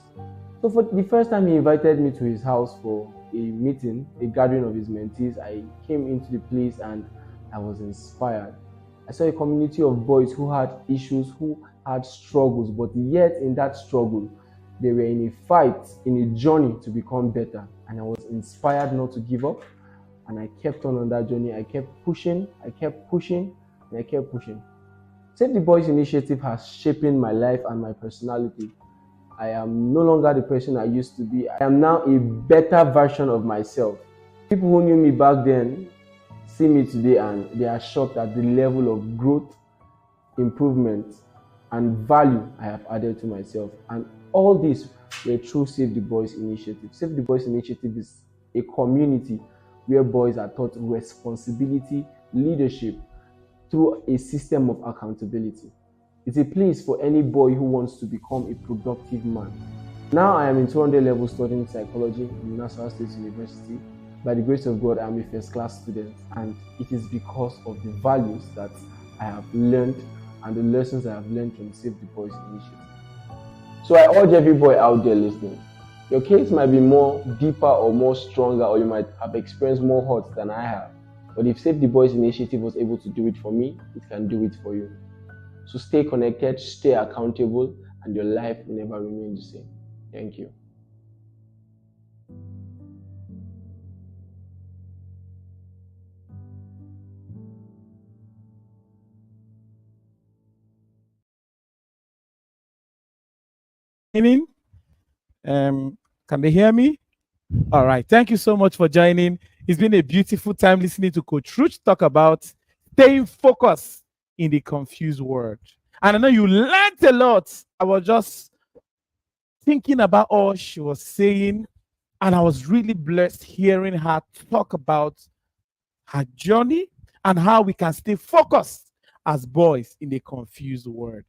So for the first time, he invited me to his house for a meeting, a gathering of his mentees. I came into the place and I was inspired. I saw a community of boys who had issues, who had struggles, but yet in that struggle, they were in a fight, in a journey to become better. And I was inspired not to give up. And I kept on that journey. I kept pushing, and I kept pushing. Save the Boys Initiative has shaped my life and my personality. I am no longer the person I used to be. I am now a better version of myself. People who knew me back then see me today and they are shocked at the level of growth, improvement, and value I have added to myself. And all this were through Save the Boys Initiative. Save the Boys Initiative is a community where boys are taught responsibility, leadership, through a system of accountability. It's a place for any boy who wants to become a productive man. Now I am in 200 level studying psychology in Nassau State University. By the grace of God, I am a first-class student, and it is because of the values that I have learned and the lessons I have learned from Save the Boys Initiative. So I urge every boy out there listening, your case might be more deeper or more stronger, or you might have experienced more hurt than I have. But if Save the Boys Initiative was able to do it for me, it can do it for you. So stay connected, stay accountable, and your life will never remain the same. Thank you. Can they hear me? All right. Thank you so much for joining. It's been a beautiful time listening to Coach Ruth talk about staying focused in the confused world. And I know you learned a lot. I was just thinking about all she was saying, and I was really blessed hearing her talk about her journey and how we can stay focused as boys in a confused world.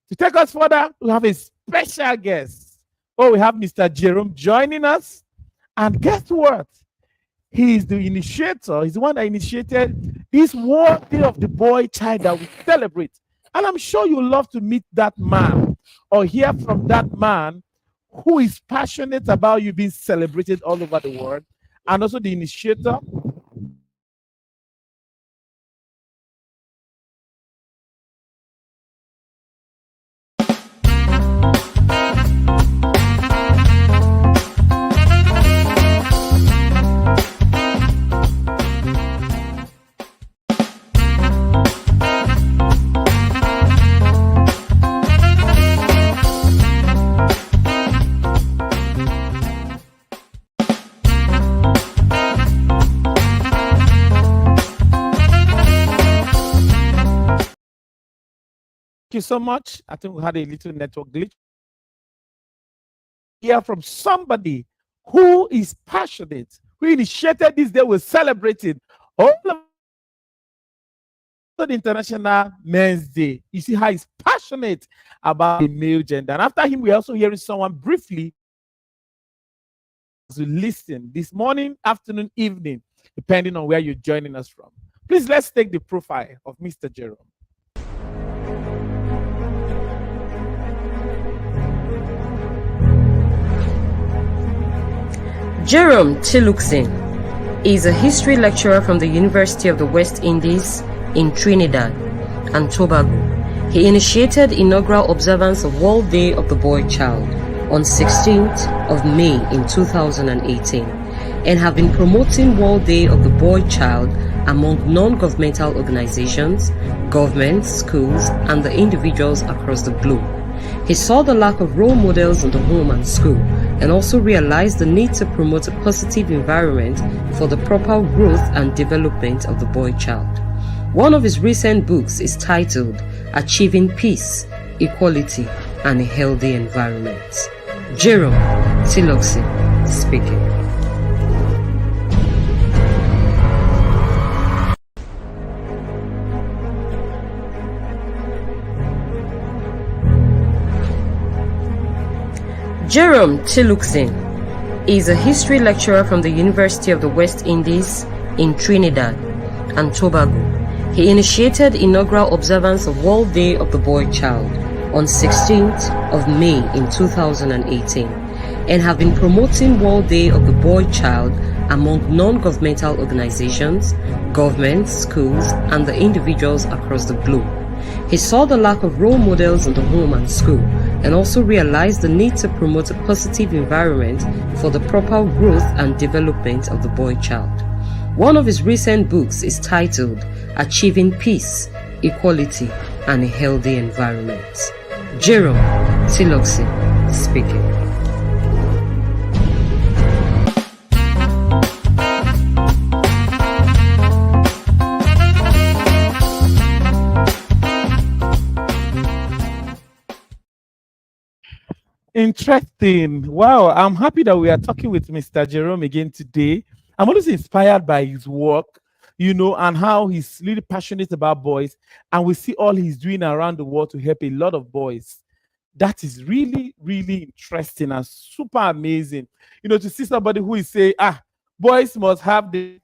To take us further, we have a special guest. Oh, we have Mr. Jerome joining us. And guess what? He is the initiator. He's the one that initiated this World Day of the Boy Child that we celebrate. And I'm sure you love to meet that man or hear from that man who is passionate about you being celebrated all over the world, and also the initiator. Thank you so much. I think we had a little network glitch. Hear from somebody who is passionate, who initiated this day, we're celebrating all of the International Men's Day. You see how he's passionate about the male gender. And after him, we're also hearing someone briefly to listen this morning, afternoon, evening, depending on where you're joining us from. Please, let's take the profile of Mr. Jerome. Jerome Chiluxin is a history lecturer from the University of the West Indies in Trinidad and Tobago. He initiated inaugural observance of World Day of the Boy Child on 16th of May in 2018 and have been promoting World Day of the Boy Child among non-governmental organizations, governments, schools, and the individuals across the globe. He saw the lack of role models in the home and school and also realized the need to promote a positive environment for the proper growth and development of the boy child. One of his recent books is titled Achieving Peace, Equality, and a Healthy Environment. Jerome Chiluxin speaking. Jerome Chiluxin is a history lecturer from the University of the West Indies in Trinidad and Tobago. He initiated inaugural observance of World Day of the Boy Child on 16th of May in 2018 and have been promoting World Day of the Boy Child among non-governmental organizations, governments, schools, and the individuals across the globe. He saw the lack of role models in the home and school and also realized the need to promote a positive environment for the proper growth and development of the boy child. One of his recent books is titled Achieving Peace, Equality, and a Healthy Environment. Jerome Chiluxin speaking. Interesting. Wow. I'm happy that we are talking with Mr. Jerome again today. I'm always inspired by his work, and how he's really passionate about boys. And we see all he's doing around the world to help a lot of boys. That is really, really interesting and super amazing. To see somebody who is saying, boys must have this,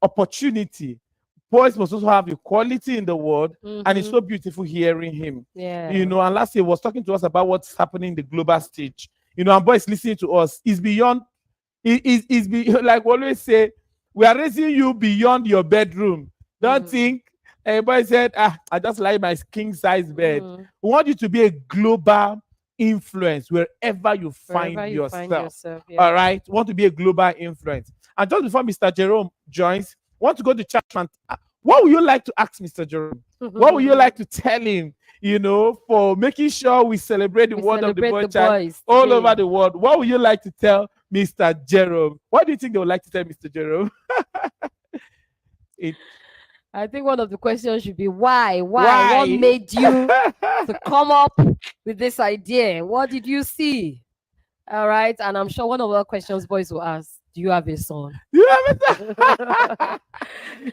opportunity. Boys must also have equality in the world, and it's so beautiful hearing him. Yeah. And last year he was talking to us about what's happening in the global stage. And boys listening to us is beyond. Like we always say, we are raising you beyond your bedroom. Don't think everybody said, I just like my king size bed. We want you to be a global influence wherever you find yourself. Yeah. All right, we want to be a global influence. And just before Mr. Jerome joins, want to go to chat. What would you like to ask Mr. Jerome? What would you like to tell him, for making sure we celebrate the word of the boy child all over the world? What would you like to tell Mr. Jerome? What do you think they would like to tell Mr. Jerome? I think one of the questions should be why? What made you to come up with this idea. What did you see? All right. And I'm sure one of the questions boys will ask, do you have a son? Do you have a son?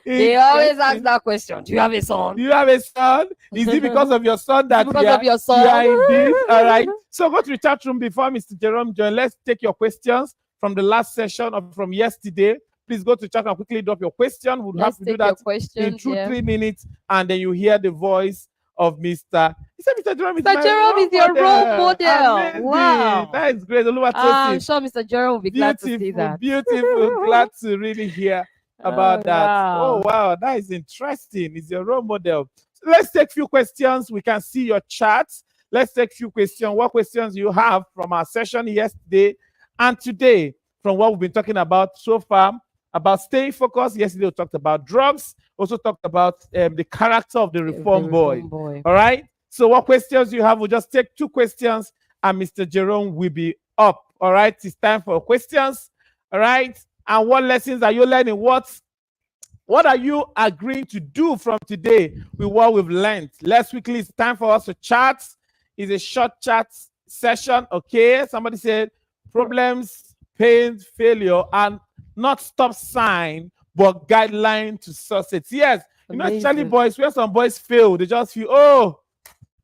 They always ask that question. Do you have a son? Do you have a son? Is it because of your son that because of your son? you are in this? All right. So go to the chat room before Mr. Jerome join. Let's take your questions from the last session or from yesterday. Please go to chat and quickly drop your question. We'll have to do that in 2-3 minutes, and then you hear the voice of Mr. He said, Mr. Jerome is your role model. Amazing. Wow. That is great. I'm sure Mr. Jerome will be glad to see that. Beautiful. Glad to really hear about that. Wow. Oh, wow. That is interesting. He's your role model. So let's take a few questions. We can see your charts. Let's take a few questions. What questions you have from our session yesterday and today from what we've been talking about so far? About staying focused. Yesterday we talked about drugs. Also talked about the character of the reform boy. All right. So what questions you have? We'll just take 2 questions and Mr. Jerome will be up. All right. It's time for questions. All right. And what lessons are you learning? What are you agreeing to do from today with what we've learned? Let's quickly. It's time for us to chat. It's a short chat session. Okay. Somebody said problems, pain, failure, and not stop sign, but guideline to success. Yes, you know, especially boys, when some boys fail, they just feel, oh,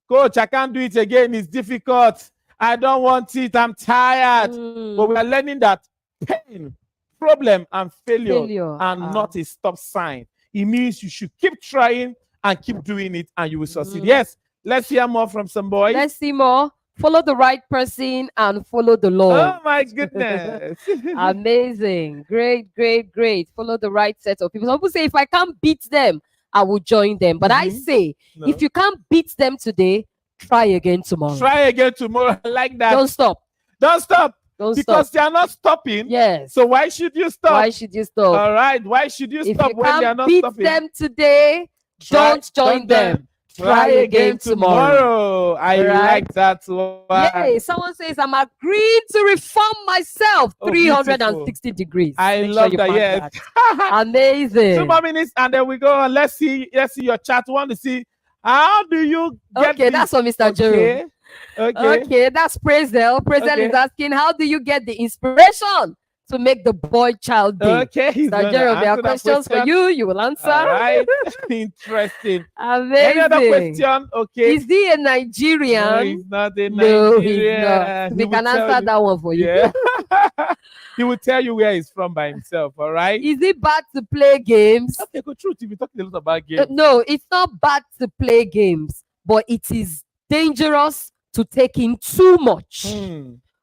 coach, I can't do it again. It's difficult. I don't want it. I'm tired. But we are learning that pain, problem, and failure are not a stop sign. It means you should keep trying and keep doing it, and you will succeed. Yes, let's hear more from some boys. Let's see more. Follow the right person and follow the Lord. Oh my goodness. Amazing. Great. Follow the right set of people. Some people say, if I can't beat them, I will join them. But I say, if you can't beat them today, try again tomorrow. Try again tomorrow. I like that. Don't stop. Don't stop. Because stop. they are not stopping. Yes. So why should you stop? Why should you stop? All right. Why should you stop when they are not beat stopping? Them today, don't join them. Try again tomorrow. I like that one. Yeah, someone says, I'm agreeing to reform myself 360 degrees. I love that, yes. Amazing. 2 more minutes and then we go on. Let's see your chat. We want to see how do you get Okay, that's what Mr. Jerome. Okay, that's Prazel. Prazel is asking, how do you get the inspiration to make the boy child day? Okay, Mr. Jerome, there are questions for you. You will answer. All right. Interesting. Amazing. Any other question? Okay. Is he a Nigerian? No, he's not a Nigerian. No, he's not. We can answer that one for you. Yeah. He will tell you where he's from by himself. All right. Is it bad to play games? Okay, good truth. You've been talking a lot about games. No, it's not bad to play games, but it is dangerous to take in too much.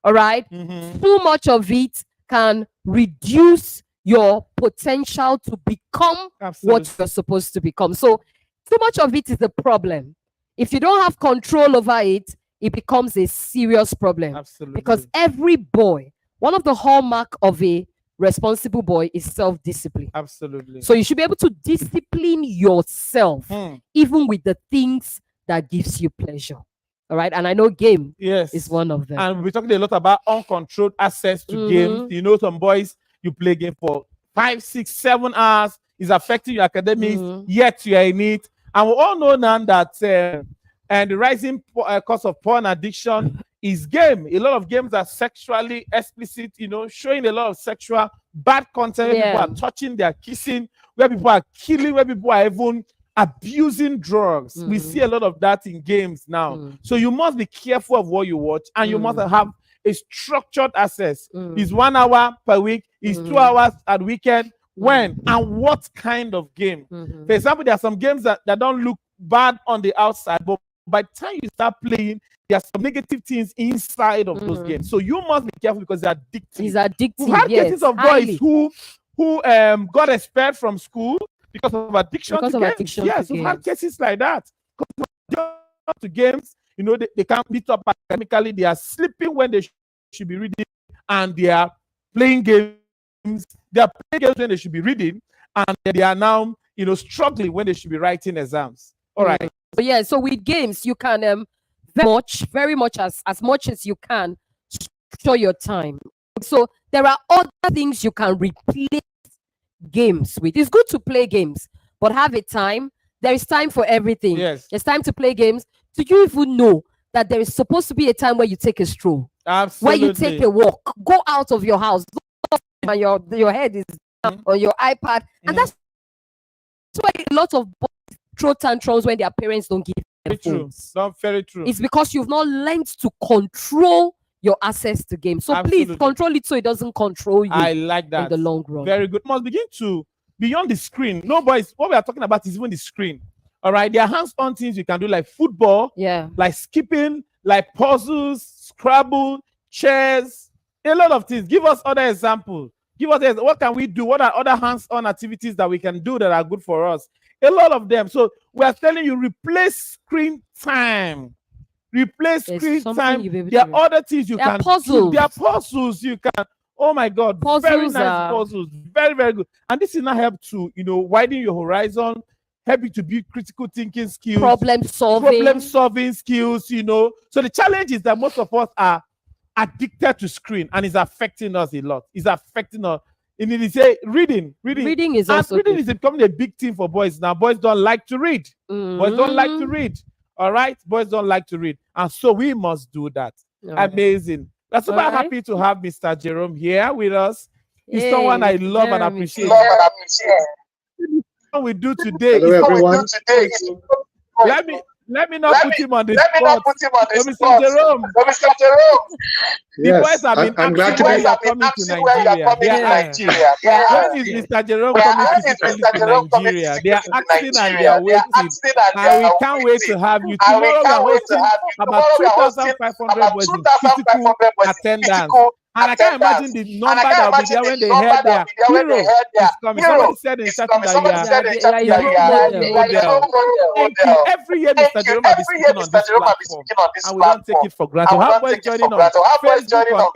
All right. Too much of it can reduce your potential to become what you're supposed to become. So too much of it is a problem. If you don't have control over it, it becomes a serious problem. Absolutely. Because every boy, one of the hallmark of a responsible boy is self-discipline. Absolutely. So you should be able to discipline yourself, even with the things that gives you pleasure. All right. And I know game is one of them. And we're talking a lot about uncontrolled access to games. You know, some boys, you play game for 5, 6, 7 hours. It's affecting your academics, yet you are in it. And we all know now that and the rising cost of porn addiction is game. A lot of games are sexually explicit, you know, showing a lot of sexual bad content where people are touching, they are kissing, where people are killing, where people are even abusing drugs. We see a lot of that in games now. So you must be careful of what you watch, and you must have a structured access. It's 1 hour per week, it's 2 hours at weekend. When and what kind of game? For example, there are some games that don't look bad on the outside, but by the time you start playing, there are some negative things inside of those games. So you must be careful because they're addictive. It's addictive. We've had cases of boys who got expelled from school because of addiction to games. Yes, we've had cases like that. To games, you know, they can't meet up academically. They are sleeping when they should be reading, and they are playing games. They are playing games when they should be reading, and they are now, you know, struggling when they should be writing exams. All right. So yeah, so with games, you can very much as much as you can structure your time. So there are other things you can replace games with. It's good to play games, but have a time. There is time for everything. Yes. There's time to play games. Do you even know that there is supposed to be a time where you take a stroll, Absolutely. where you take a walk, go out of your house, and your head is down on your iPad, and that's why a lot of boys throw tantrums when their parents don't give them phones. Very true. It's because you've not learned to control your access to games. So please control it so it doesn't control you. I like that. In the long run. Very good. Must begin to beyond the screen. No, boys, what we are talking about is even the screen. All right. There are hands-on things you can do, like football, like skipping, like puzzles, Scrabble, chess, a lot of things. Give us other examples. Give us what can we do? What are other hands-on activities that we can do that are good for us? A lot of them. So we are telling you, replace screen time. Replace screen time. There are other things you can do. There are puzzles you can. Oh my God, very nice puzzles. Very, very good. And this is not help to, widen your horizon, help you to build critical thinking skills, problem solving skills, So the challenge is that most of us are addicted to screen, and it's affecting us a lot. It's affecting us. And it is reading is also reading is becoming a big thing for boys now. Boys don't like to read. Boys don't like to read. All right, boys don't like to read, and so we must do that. Amazing. That's super happy to have Mr. Jerome here with us. He's someone I love and appreciate. What we do today is everyone. Let me not put him on the spot. Mr. Jerome. The boys have been asking why you are coming to Nigeria. When is Mr. Jerome coming to Nigeria? They are asking and they are waiting. And we can't wait to have you. Tomorrow we are hosting about 2,500 boys in physical attendance. And I can't imagine the number that will be there when they heard their hero is coming. Somebody said in chatting that you are a model. Thank you. Every year, Mr. Jerome will be speaking on this platform, and we don't take it for granted. Have boys joining on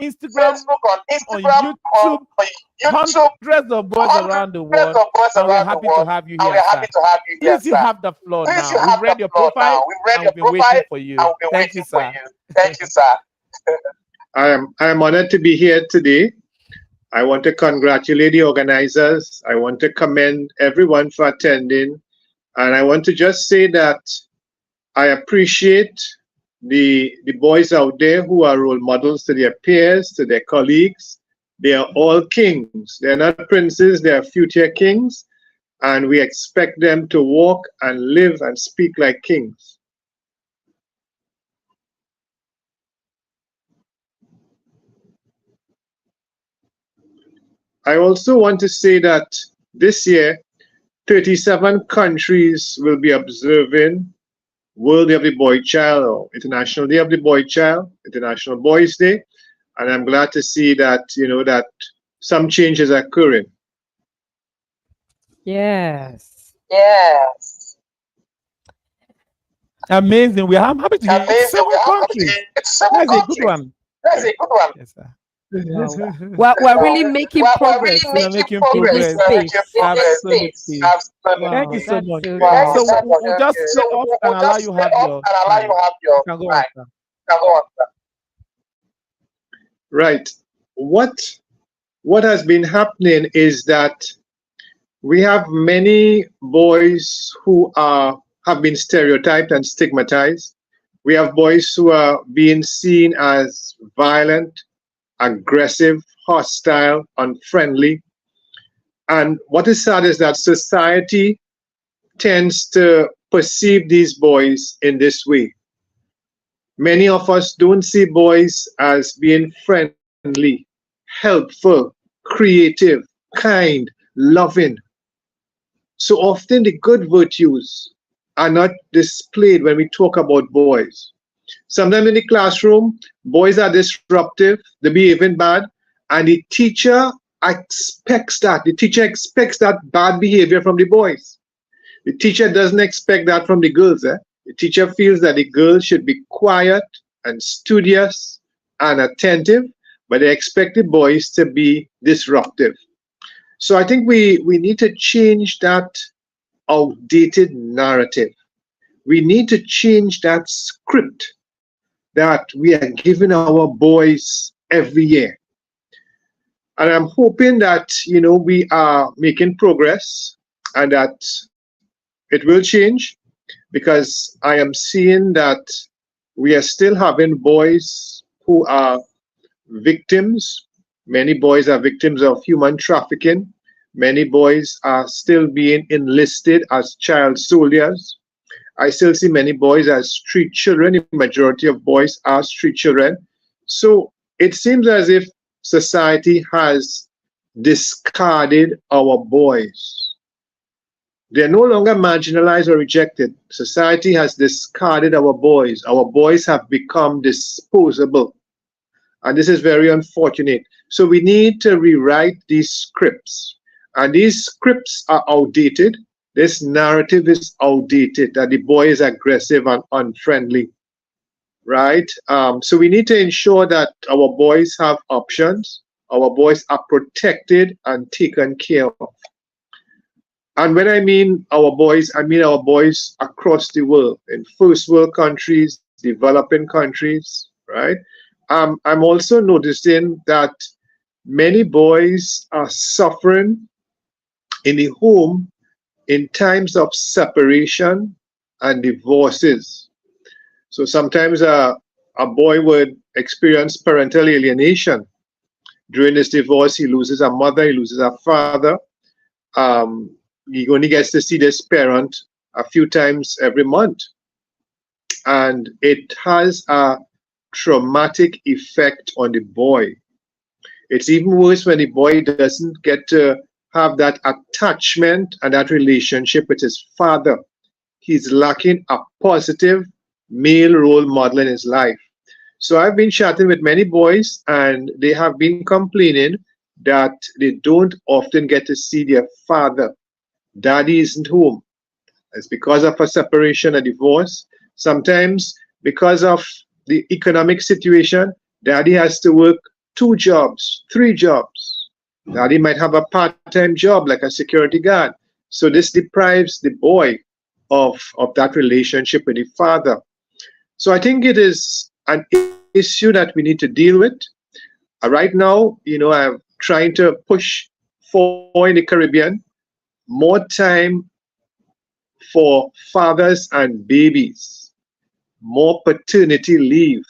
Facebook, on Instagram, on YouTube, hundreds of boys around the world, and we're happy to have you here, sir. Please, you have the floor now. We've read your profile, and we've been waiting for you. Thank you, sir. Thank you, sir. I am honored to be here today. I want to congratulate the organizers. I want to commend everyone for attending. And I want to just say that I appreciate the boys out there who are role models to their peers, to their colleagues. They are all kings. They're not princes, they are future kings. And we expect them to walk and live and speak like kings. I also want to say that this year, 37 countries will be observing World Day of the Boy Child, or International Day of the Boy Child, International Boys Day. And I'm glad to see that, that some changes are occurring. Yes. Yes. Amazing. We are happy to hear 7 countries. That's a good one. That's a good one. Yes, sir. Wow. We're really making progress. We're making progress. Absolutely. Wow. Thank you so much. Wow. So we'll just stay off and allow you have your. You can go on, sir. Right. What has been happening is that we have many boys who have been stereotyped and stigmatized. We have boys who are being seen as violent, aggressive, hostile, unfriendly. And what is sad is that society tends to perceive these boys in this way. Many of us don't see boys as being friendly, helpful, creative, kind, loving. So often the good virtues are not displayed when we talk about boys. Sometimes in the classroom, boys are disruptive, they're behaving bad, and the teacher expects that. The teacher expects that bad behavior from the boys. The teacher doesn't expect that from the girls. The teacher feels that the girls should be quiet and studious and attentive, but they expect the boys to be disruptive. So I think we need to change that outdated narrative. We need to change that script that we are giving our boys every year. And I'm hoping that, we are making progress and that it will change, because I am seeing that we are still having boys who are victims. Many boys are victims of human trafficking. Many boys are still being enlisted as child soldiers. I still see many boys as street children. The majority of boys are street children. So it seems as if society has discarded our boys. They're no longer marginalized or rejected. Society has discarded our boys. Our boys have become disposable. And this is very unfortunate. So we need to rewrite these scripts. And these scripts are outdated. This narrative is outdated, that the boy is aggressive and unfriendly, right? So we need to ensure that our boys have options. Our boys are protected and taken care of. And when I mean our boys, I mean our boys across the world, in first world countries, developing countries, right? I'm also noticing that many boys are suffering in the home in times of separation and divorces. So sometimes a boy would experience parental alienation. During this divorce, he loses a mother, he loses a father. He only gets to see this parent a few times every month. And it has a traumatic effect on the boy. It's even worse when the boy doesn't get to have that attachment and that relationship with his father. He's lacking a positive male role model in his life. So I've been chatting with many boys, and they have been complaining that they don't often get to see their father. Daddy isn't home. It's because of a separation, a divorce. Sometimes because of the economic situation, daddy has to work 2 jobs, 3 jobs. Daddy might have a part-time job like a security guard. So this deprives the boy of that relationship with the father. So I think it is an issue that we need to deal with. Right now, I'm trying to push for in the Caribbean more time for fathers and babies, more paternity leave.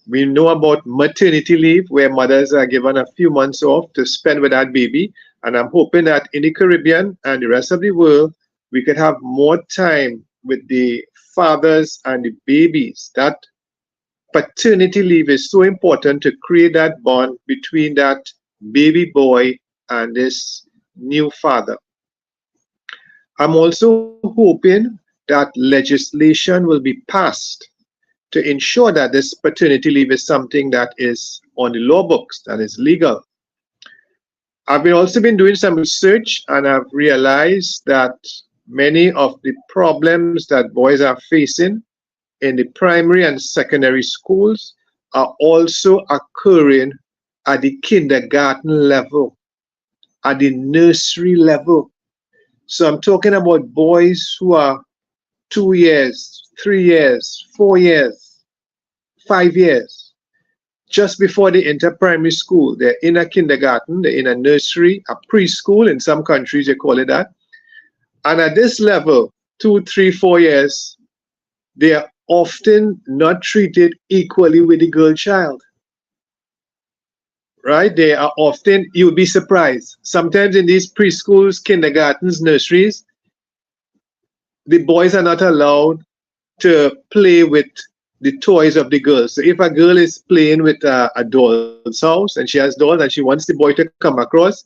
We know about maternity leave, where mothers are given a few months off to spend with that baby. And I'm hoping that in the Caribbean and the rest of the world, we could have more time with the fathers and the babies. That paternity leave is so important to create that bond between that baby boy and this new father. I'm also hoping that legislation will be passed to ensure that this paternity leave is something that is on the law books, that is legal. I've also been doing some research, and I've realized that many of the problems that boys are facing in the primary and secondary schools are also occurring at the kindergarten level, at the nursery level. So I'm talking about boys who are 2 years, 3 years, 4 years, 5 years. Just before they enter primary school, they're in a kindergarten, they're in a nursery, a preschool, in some countries they call it that. And at this level, 2, 3, 4 years, they are often not treated equally with the girl child. Right? They are often, you'll be surprised. Sometimes in these preschools, kindergartens, nurseries, the boys are not allowed to play with the toys of the girls. So if a girl is playing with a doll's house and she has dolls and she wants the boy to come across,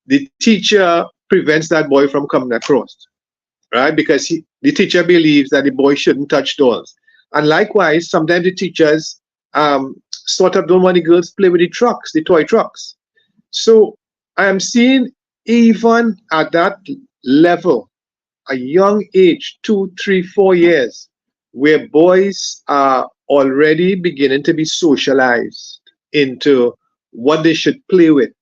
the teacher prevents that boy from coming across, right? Because the teacher believes that the boy shouldn't touch dolls. And likewise, sometimes the teachers sort of don't want the girls play with the trucks, the toy trucks. So I am seeing even at that level, a young age, 2, 3, 4 years, where boys are already beginning to be socialized into what they should play with,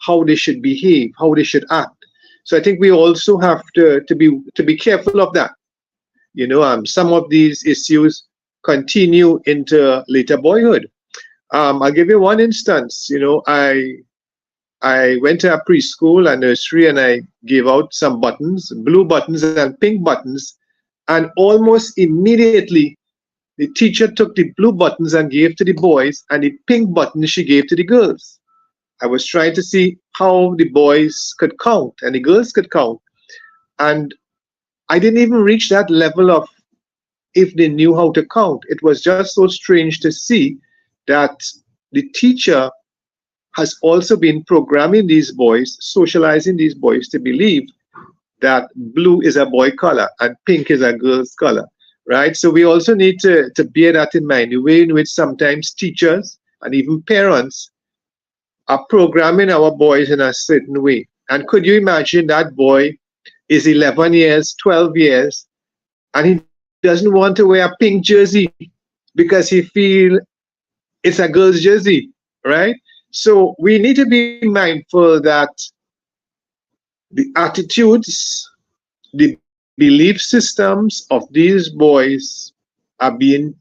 how they should behave, how they should act. So I think we also have to be careful of that. Some of these issues continue into later boyhood. I'll give you one instance. I went to a preschool, a nursery, and I gave out some buttons, blue buttons and pink buttons. And almost immediately, The teacher took the blue buttons and gave to the boys, and the pink buttons she gave to the girls. I was trying to see how the boys could count and the girls could count. And I didn't even reach that level of if they knew how to count. It was just so strange to see that the teacher has also been programming these boys, socializing these boys to believe that blue is a boy color and pink is a girl's color, right? So we also need to bear that in mind, the way in which sometimes teachers and even parents are programming our boys in a certain way. And could you imagine that boy is 11 years, 12 years, and he doesn't want to wear a pink jersey because he feels it's a girl's jersey, right? So we need to be mindful that the attitudes, the belief systems of these boys are being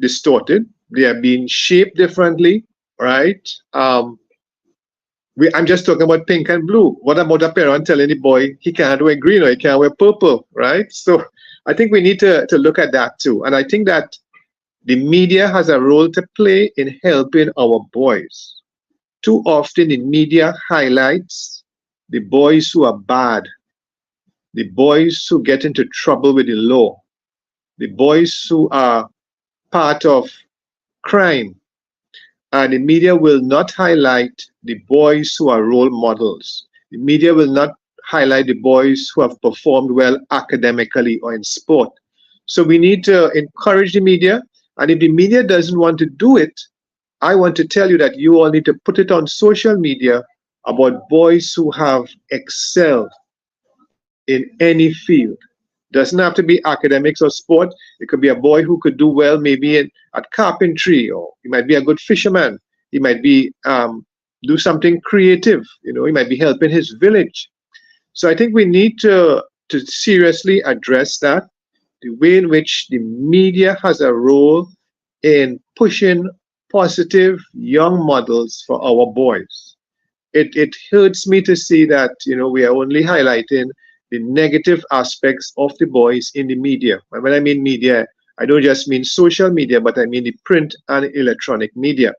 distorted. They are being shaped differently, right? I'm just talking about pink and blue. What about a parent telling the boy he can't wear green or he can't wear purple, right? So I think we need to look at that too. And I think that the media has a role to play in helping our boys. Too often the media highlights the boys who are bad, the boys who get into trouble with the law, the boys who are part of crime. And the media will not highlight the boys who are role models. The media will not highlight the boys who have performed well academically or in sport. So we need to encourage the media. And if the media doesn't want to do it, I want to tell you that you all need to put it on social media about boys who have excelled in any field. Doesn't have to be academics or sport. It could be a boy who could do well maybe at carpentry, or he might be a good fisherman. He might be do something creative. You know, he might be helping his village. So I think we need to seriously address that, the way in which the media has a role in pushing positive young models for our boys. It hurts me to see that, you know, we are only highlighting the negative aspects of the boys in the media. And when I mean media, I don't just mean social media, but I mean the print and electronic media.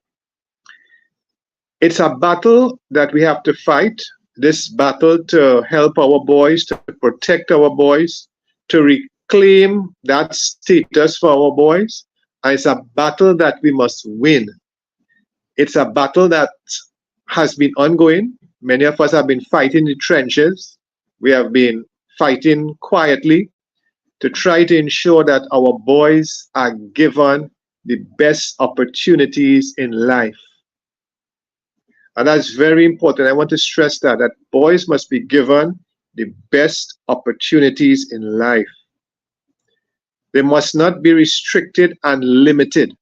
It's a battle that we have to fight. This battle to help our boys, to protect our boys, to reclaim that status for our boys. And it's a battle that we must win. It's a battle that has been ongoing. Many of us have been fighting the trenches. We have been fighting quietly to try to ensure that our boys are given the best opportunities in life. And that's very important. I want to stress that boys must be given the best opportunities in life. They must not be restricted and limited.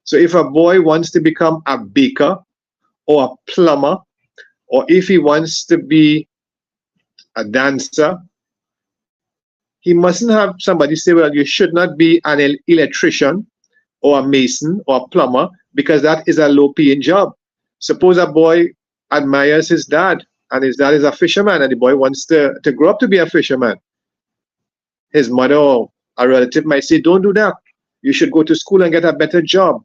So if a boy wants to become a baker or a plumber, or if he wants to be a dancer, he mustn't have somebody say, well, you should not be an electrician or a mason or a plumber, because that is a low-paying job. Suppose a boy admires his dad, and his dad is a fisherman, and the boy wants to grow up to be a fisherman. His mother or a relative might say, don't do that. You should go to school and get a better job,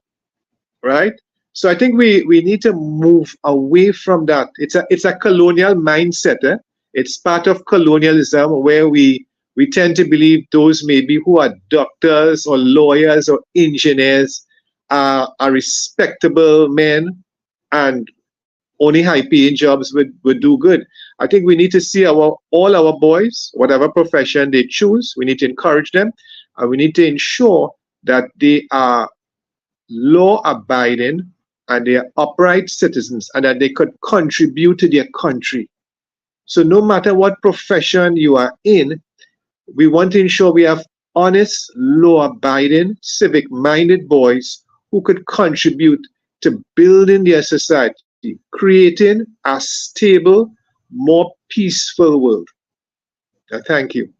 right? So I think we need to move away from that. It's a colonial mindset. It's part of colonialism, where we tend to believe those maybe who are doctors or lawyers or engineers are respectable men, and only high-paying jobs would do good. I think we need to see all our boys, whatever profession they choose, we need to encourage them, and we need to ensure that they are law-abiding and they are upright citizens, and that they could contribute to their country. So no matter what profession you are in, we want to ensure we have honest, law-abiding, civic-minded boys who could contribute to building their society, creating a stable, more peaceful world. Thank you.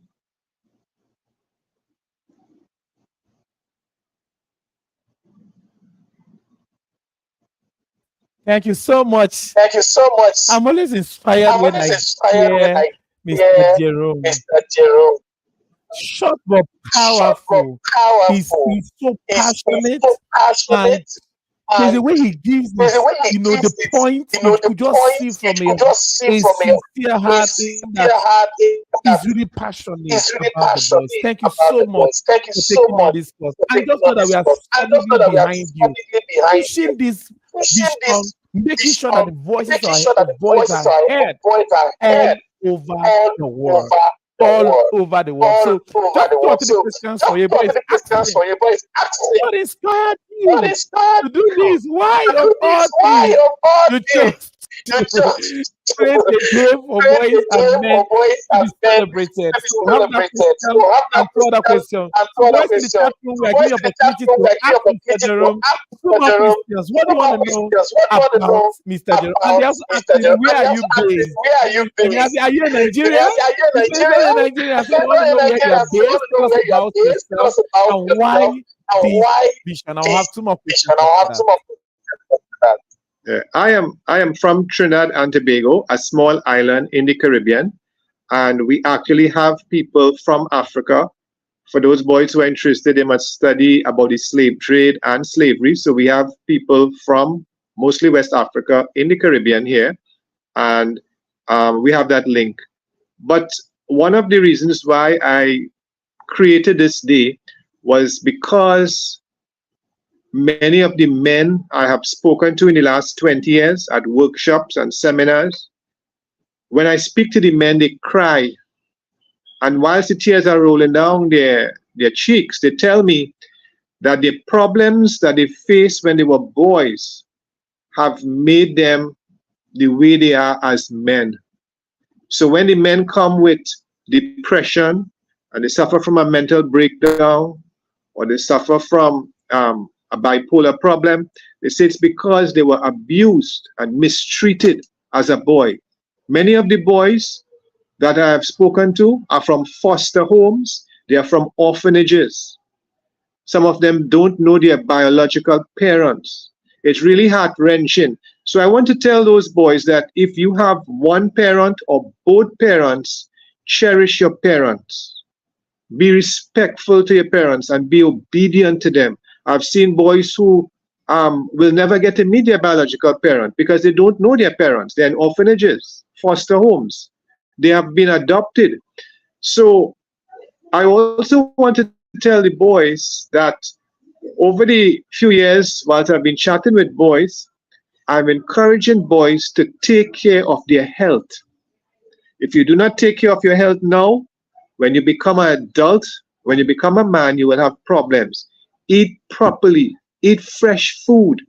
Thank you so much. Thank you so much. I'm always inspired when I hear Mr. Jerome. short but powerful. He's so passionate, and there's a way he gives this, the point you could just see from a sincere heart that he's really passionate about the boys. Thank you so much for taking on this course. And just know that we are solidly behind you, pushing this vision, making sure that the voices of boys are heard all over the world. All over the world. So, just two or three questions for you, boys. What inspired you to do this? Why of all things you chose to create a day for boys and men to be celebrated? So, have that question and two other questions. So, boys in the chat room, we are giving you opportunity to ask Mr. Jerome two more questions. What do you want to know about Mr. Jerome? And they also asked him, where are you based? And he asked, are you in Nigeria? In Nigeria, so I want to know where you are based. Tell us about yourself and why this vision. I'll have two more questions. I am from Trinidad and Tobago, a small island in the Caribbean, and we actually have people from Africa. For those boys who are interested, they must study about the slave trade and slavery. So we have people from mostly West Africa in the Caribbean here, and we have that link. But one of the reasons why I created this day was because many of the men I have spoken to in the last 20 years at workshops and seminars, when I speak to the men, they cry. And whilst the tears are rolling down their cheeks, they tell me that the problems that they faced when they were boys have made them the way they are as men. So when the men come with depression and they suffer from a mental breakdown, or they suffer from a bipolar problem, they say it's because they were abused and mistreated as a boy. Many of the boys that I have spoken to are from foster homes. They are from orphanages. Some of them don't know their biological parents. It's really heart-wrenching. So I want to tell those boys that if you have one parent or both parents, cherish your parents. Be respectful to your parents and be obedient to them. I've seen boys who will never get to meet their biological parent because they don't know their parents. They're in orphanages, foster homes. They have been adopted. So I also want to tell the boys that over the few years, whilst I've been chatting with boys, I'm encouraging boys to take care of their health. If you do not take care of your health now, when you become an adult, when you become a man, you will have problems. Eat properly, eat fresh food,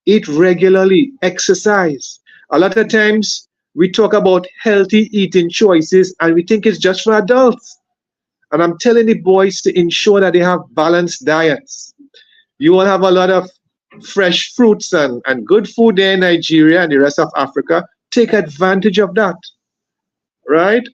eat regularly, exercise. A lot of times we talk about healthy eating choices and we think it's just for adults. And I'm telling the boys to ensure that they have balanced diets. You will have a lot of fresh fruits and good food there in Nigeria and the rest of Africa. Take advantage of that, right?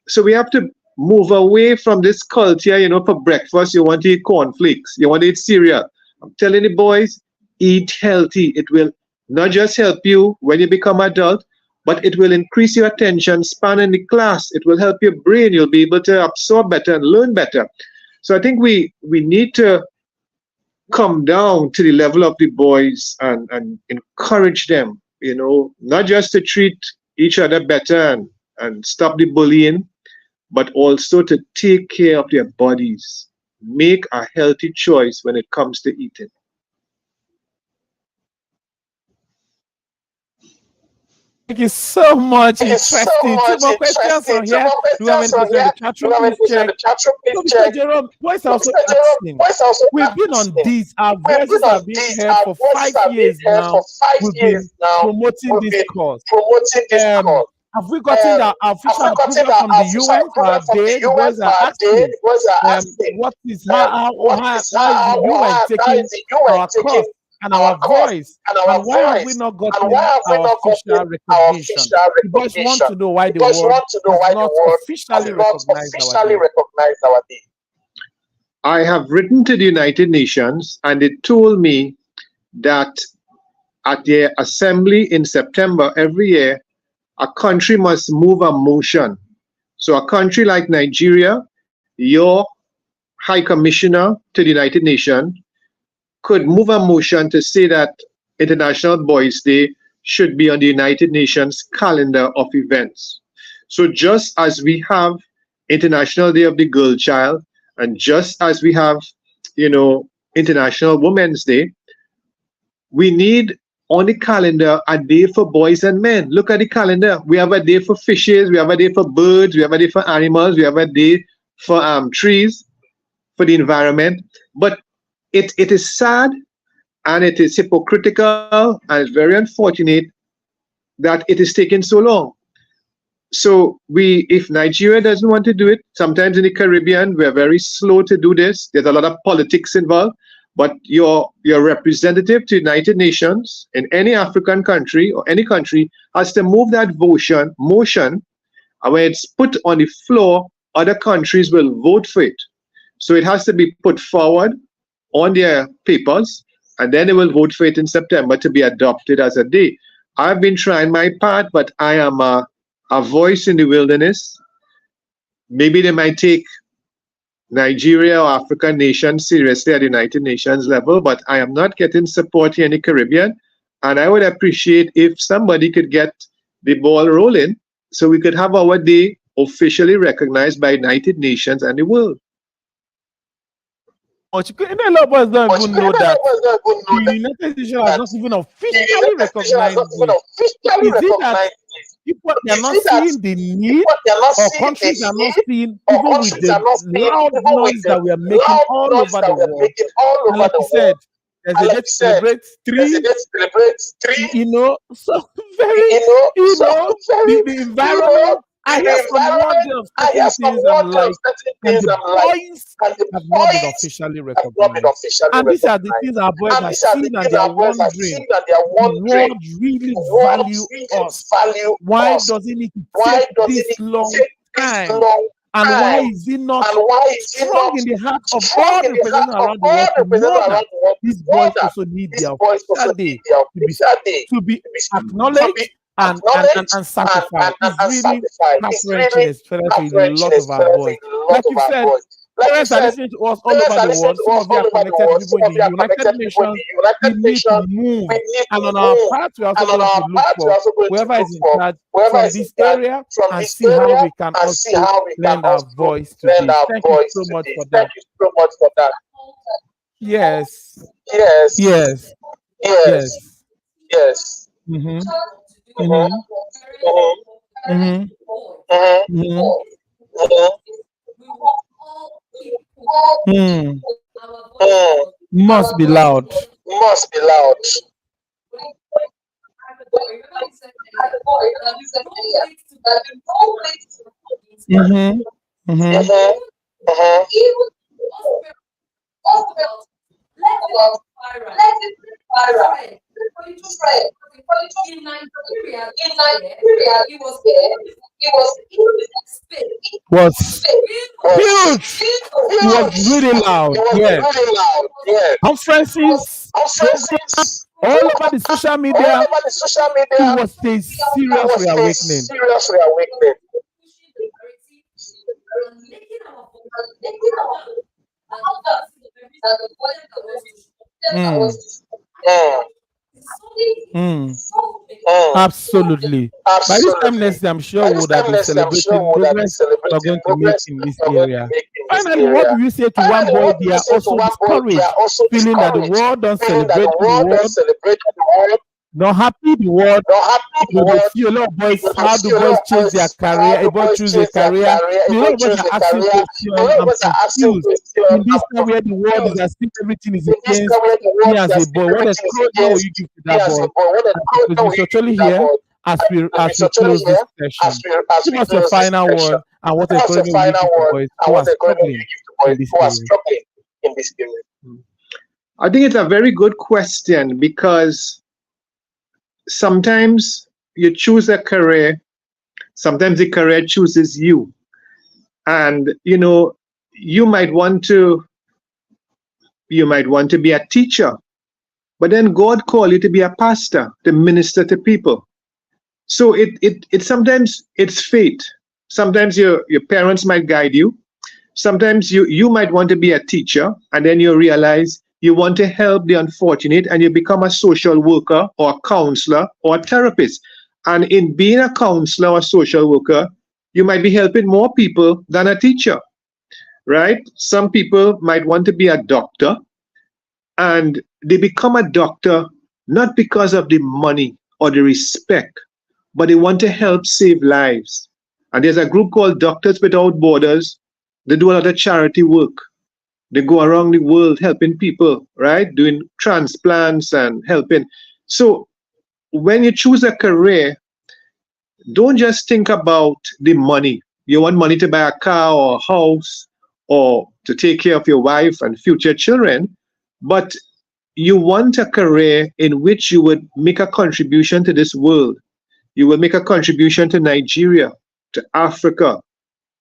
So we have to move away from this culture, for breakfast, you want to eat cornflakes, you want to eat cereal. I'm telling the boys, eat healthy. It will not just help you when you become adult, but it will increase your attention span in the class. It will help your brain. You'll be able to absorb better and learn better. So I think we need to come down to the level of the boys and encourage them, not just to treat each other better and stop the bullying, but also to take care of their bodies. Make a healthy choice when it comes to eating. Thank you so much. Interesting. Two more questions on here. Do you have any questions in the chat room? Please check. Mr. Jerome, boys also asking. We've been on this. Our voices have been heard for 5 years now. We've been promoting this course. Have we gotten the official approval from the UN for our day? The boys are asking, what is how is the UN taking our course and our voice? And why have we not gotten our official recognition? The boys want to know why the world does not officially recognize our day. I have written to the United Nations and they told me that at their assembly in September every year, a country must move a motion. So a country like Nigeria, the your High Commissioner to the United Nations could move a motion to say that International Boys Day should be on the United Nations calendar of events. So just as we have International Day of the Girl Child, and just as we have, International Women's Day, we need on the calendar a day for boys and men. Look at the calendar. We have a day for fishes, we have a day for birds, we have a day for animals, we have a day for trees, for the environment. But it is sad and it is hypocritical and it's very unfortunate that it is taking so long. So if Nigeria doesn't want to do it, sometimes in the Caribbean, we're very slow to do this. There's a lot of politics involved. But your representative to United Nations in any African country or any country has to move that motion, and when it's put on the floor, other countries will vote for it. So it has to be put forward on their papers, and then they will vote for it in September to be adopted as a day. I've been trying my part, but I am a voice in the wilderness. Maybe they might take Nigeria or African nations seriously at the United Nations level, but I am not getting support here in the Caribbean. And I would appreciate if somebody could get the ball rolling so we could have our day officially recognized by United Nations and the world. A lot of us don't even know that the United Nations has not even officially recognized it. Is it that people are not seeing the need, or countries are not seeing, even with the loud noise that we are making all over the world? And like you said, there's a day to celebrate three, so very, the environment. I hear from one day of certain things I'm like, and the boys have not been officially recognized. And these are the things our boys are seeing and they are wondering, the world really value us. Why does it need to take this long time? And why is it not strong in the heart of all the presidents around the world to know that these boys also need their official day to be acknowledged and sacrificed? It's really heart-wrenching, especially for a lot of our boys. Like you said, parents are listening to us all over the world. Some of you are connected to people in the United Nations. We need to move. And on our part, we're also going to look for whoever is in charge from this area and see how we can also lend our voice to this. Thank you so much for that. Yes. Mm-hmm. Must be loud. In Nigeria, it was huge. It was really loud. Yes. Conferences, programs, all over the social media. It was a serious reawakening. Absolutely. By this time next year, I'm sure we would have been celebrating progress we're going to make in this area. Finally, what do you say to one boy? They are also discouraged, feeling that the world don't celebrate the world. Not happy the world. You see a lot of boys, how do boys change their career? A boy choose a career. A lot of boys are asking questions. I'm confused. In this time where the world is as if everything is against me as a boy. What a will you give to that boy? Because you're totally here as we close this session. Give us your final word and what encouragement will you give to boys who are struggling in this area? I think it's a very good question, because sometimes you choose a career, sometimes the career chooses you. And you might want to be a teacher, but then God called you to be a pastor, to minister to people. So it sometimes it's fate. Sometimes your parents might guide you, Sometimes you might want to be a teacher, and then you realize you want to help the unfortunate, and you become a social worker or a counselor or a therapist. And in being a counselor or a social worker, you might be helping more people than a teacher, right? Some people might want to be a doctor, and they become a doctor not because of the money or the respect, but they want to help save lives. And there's a group called Doctors Without Borders. They do a lot of charity work. They go around the world helping people, right? Doing transplants and helping. So when you choose a career, don't just think about the money. You want money to buy a car or a house or to take care of your wife and future children, but you want a career in which you would make a contribution to this world. You will make a contribution to Nigeria, to Africa,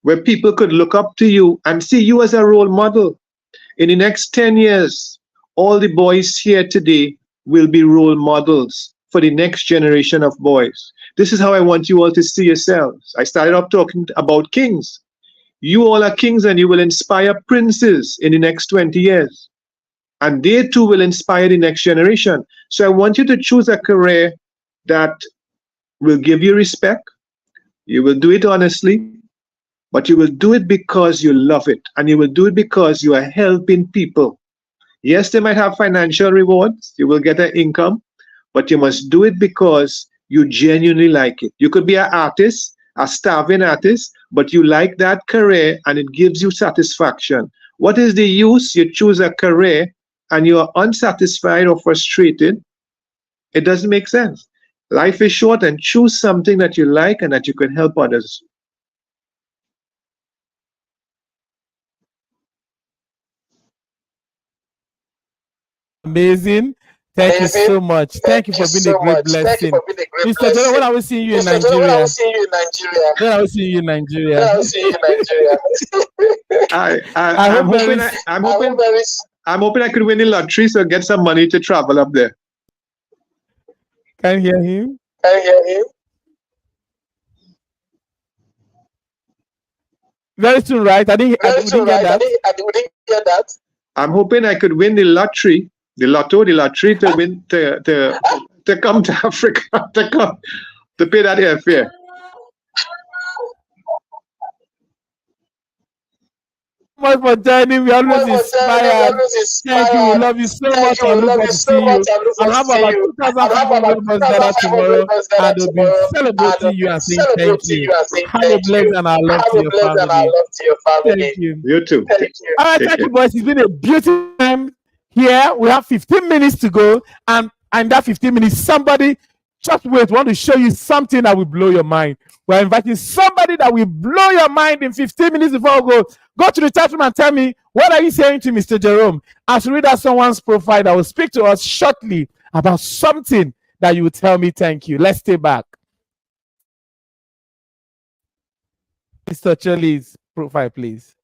where people could look up to you and see you as a role model. In the next 10 years, all the boys here today will be role models for the next generation of boys. This is how I want you all to see yourselves. I started off talking about kings. You all are kings, and you will inspire princes in the next 20 years. And they too will inspire the next generation. So I want you to choose a career that will give you respect. You will do it honestly, but you will do it because you love it, and you will do it because you are helping people. Yes, they might have financial rewards. You will get an income, but you must do it because you genuinely like it. You could be an artist, a starving artist, but you like that career and it gives you satisfaction. What is the use you choose a career and you are unsatisfied or frustrated? It doesn't make sense. Life is short, and choose something that you like and that you can help others. Amazing. Thank you so much. Thank you for being a great blessing. Mr. Jordan, when I will see you in Nigeria? When I will see you in Nigeria? When I will see you in Nigeria? When I will see you in Nigeria? I'm hoping I could win the lottery, so get some money to travel up there. Can you hear him? Can you hear him? Very soon, right? I didn't get that. I didn't get that. I'm hoping I could win the lottery, the lottery to win to come to Africa, to pay that airfare. Much for joining. We always inspired. Thank you. We love you so much. I look forward to seeing you. And have about 2,500 of us gather tomorrow, and we'll be celebrating you and saying thank you. Have a blessed and our love to your family. Thank you. You too. All right, thank you, boys. It's been a beautiful time here. We have 15 minutes to go, and that 15 minutes, somebody just wait. We want to show you something that will blow your mind. We're inviting somebody that will blow your mind in 15 minutes before we go. Go to the chat room and tell me, what are you saying to Mr. Jerome? As we read out someone's profile that will speak to us shortly about something that you will tell me thank you. Let's stay back. Mr. Charlie's profile, please.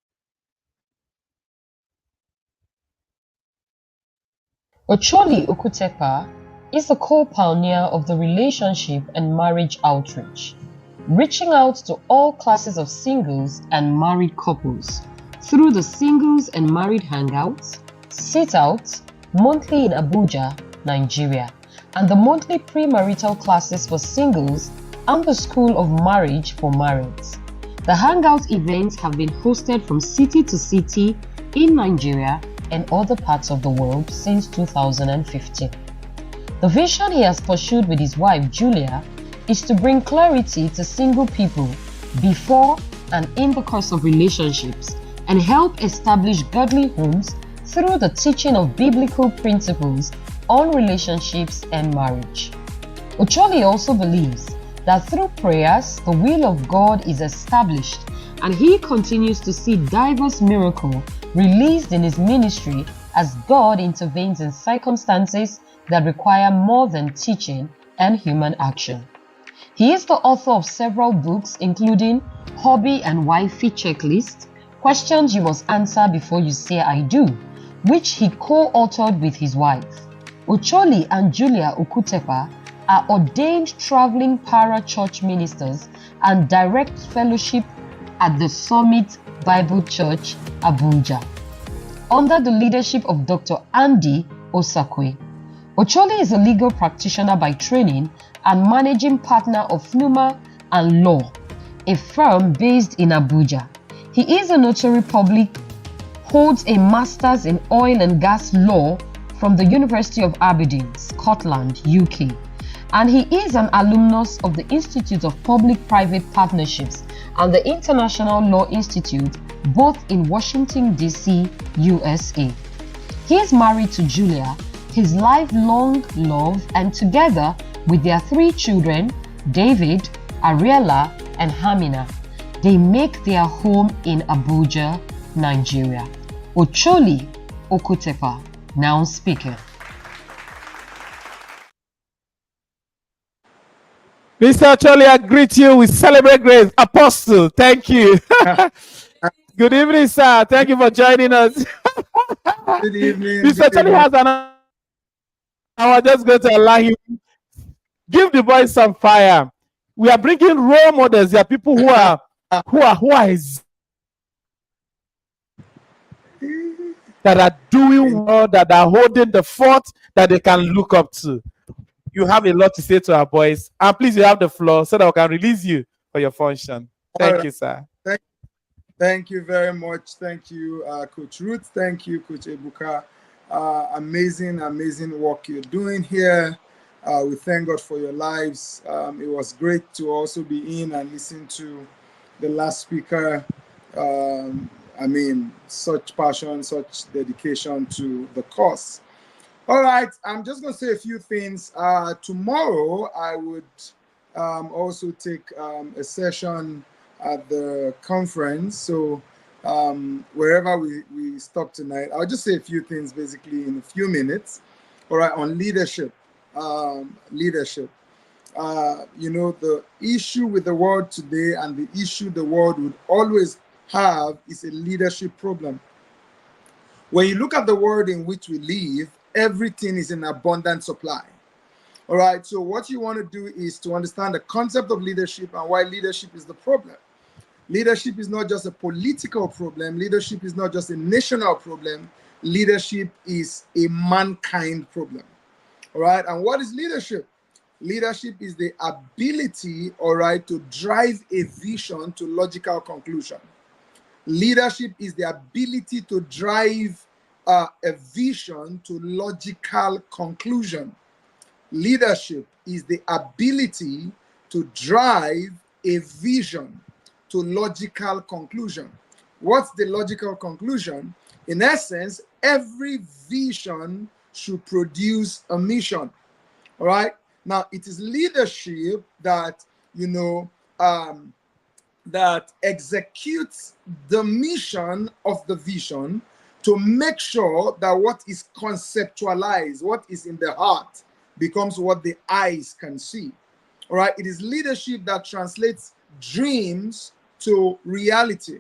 Ocholi Okutepa is a co-pioneer of the relationship and marriage outreach, reaching out to all classes of singles and married couples through the Singles and Married Hangouts, Sit-Outs, monthly in Abuja, Nigeria, and the monthly premarital classes for singles and the School of Marriage for Marrieds. The Hangout events have been hosted from city to city in Nigeria and other parts of the world since 2015. The vision he has pursued with his wife Julia is to bring clarity to single people before and in the course of relationships and help establish godly homes through the teaching of biblical principles on relationships and marriage. Ocholi also believes that through prayers, the will of God is established, and he continues to see diverse miracles released in his ministry as God intervenes in circumstances that require more than teaching and human action. He is the author of several books, including Hobby and Wifey Checklist, Questions You Must Answer Before You Say I Do, which he co-authored with his wife. Ocholi and Julia Okutepa are ordained traveling para-church ministers and direct fellowship at the Summit Bible Church, Abuja. Under the leadership of Dr. Andy Osakwe, Ocholi is a legal practitioner by training and managing partner of Numa and Law, a firm based in Abuja. He is a notary public, holds a master's in oil and gas law from the University of Aberdeen, Scotland, UK, and he is an alumnus of the Institute of Public-Private Partnerships and the International Law Institute, both in Washington, D.C., USA. He is married to Julia, his lifelong love, and together with their 3 children, David, Ariella, and Hamina, they make their home in Abuja, Nigeria. Ocholi Okutepa, now speaker. Mr. Ocholi, I greet you. We celebrate grace. Apostle, thank you. Good evening, sir. Thank you for joining us. Good evening. Mr. Ocholi has an. I was just going to allow him. Give the boys some fire. We are bringing role models. There are people who are that are doing well, that are holding the fort, that they can look up to. You have a lot to say to our boys, and please, you have the floor so that we can release you for your function. Thank you, sir. Thank you very much. Thank you, Coach Ruth. Thank you, Coach Ebuka. Amazing work you're doing here. We thank God for your lives. It was great to also be in and listen to the last speaker. Such passion, such dedication to the cause. All right, I'm just going to say a few things. Tomorrow, I would also take a session at the conference. So wherever we stop tonight, I'll just say a few things basically in a few minutes. All right, on leadership. The issue with the world today and the issue the world would always have is a leadership problem. When you look at the world in which we live, everything is in abundant supply. All right, so what you want to do is to understand the concept of leadership and why leadership is the problem. Leadership is not just a political problem. Leadership is not just a national problem. Leadership is a mankind problem. All right, and what is leadership? Leadership is the ability, all right, to drive a vision to logical conclusion. Leadership is the ability to drive a vision to logical conclusion. Leadership is the ability to drive a vision to logical conclusion. What's the logical conclusion? In essence, every vision should produce a mission. All right. Now, it is leadership that, that executes the mission of the vision to make sure that what is conceptualized, what is in the heart, becomes what the eyes can see. All right. It is leadership that translates dreams to reality.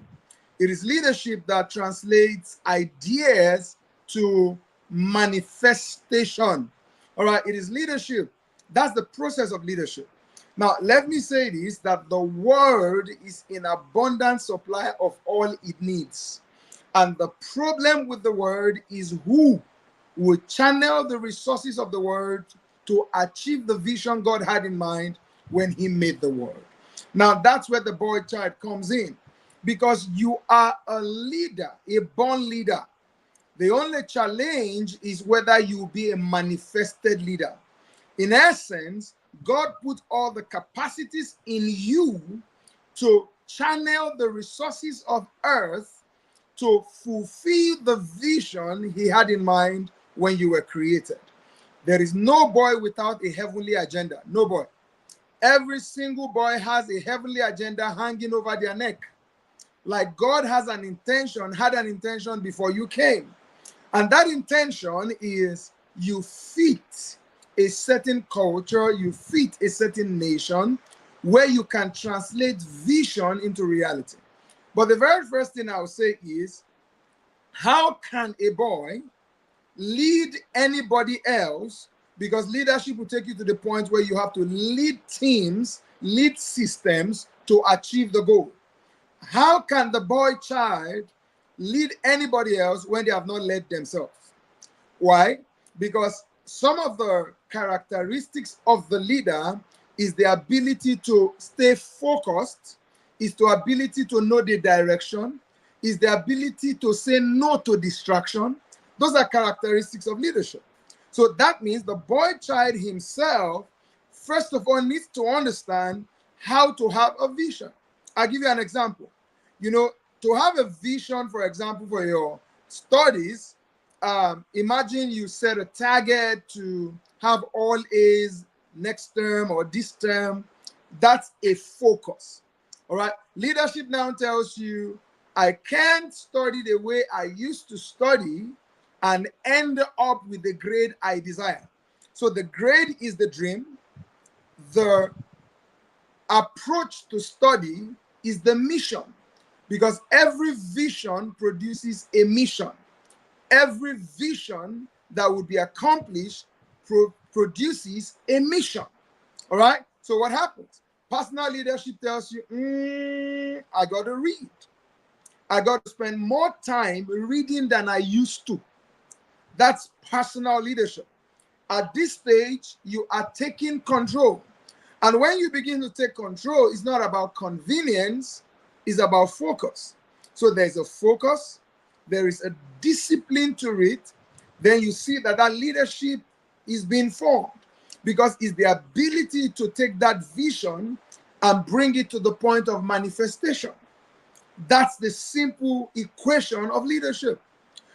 It is leadership that translates ideas to manifestation. All right. It is leadership. That's the process of leadership. Now, let me say this, that the world is in abundant supply of all it needs. And the problem with the word is who will channel the resources of the word to achieve the vision God had in mind when he made the world. Now, that's where the boy child comes in, because you are a leader, a born leader. The only challenge is whether you will be a manifested leader. In essence, God put all the capacities in you to channel the resources of earth to fulfill the vision he had in mind when you were created. There is no boy without a heavenly agenda. No boy. Every single boy has a heavenly agenda hanging over their neck. Like God had an intention before you came. And that intention is you fit a certain culture, you fit a certain nation where you can translate vision into reality. But the very first thing I'll say is, how can a boy lead anybody else? Because leadership will take you to the point where you have to lead teams, lead systems to achieve the goal. How can the boy child lead anybody else when they have not led themselves? Why? Because some of the characteristics of the leader is the ability to stay focused, is the ability to know the direction, is the ability to say no to distraction. Those are characteristics of leadership. So that means the boy child himself, first of all, needs to understand how to have a vision. I'll give you an example. You know, to have a vision, for example, for your studies, imagine you set a target to have all A's next term or this term. That's a focus. All right. Leadership now tells you, I can't study the way I used to study and end up with the grade I desire. So the grade is the dream. The approach to study is the mission, because every vision produces a mission. Every vision that would be accomplished produces a mission. All right. So what happens? Personal leadership tells you, I got to read. I got to spend more time reading than I used to. That's personal leadership. At this stage, you are taking control. And when you begin to take control, it's not about convenience, it's about focus. So there's a focus, there is a discipline to it. Then you see that that leadership is being formed, because it's the ability to take that vision and bring it to the point of manifestation. That's the simple equation of leadership.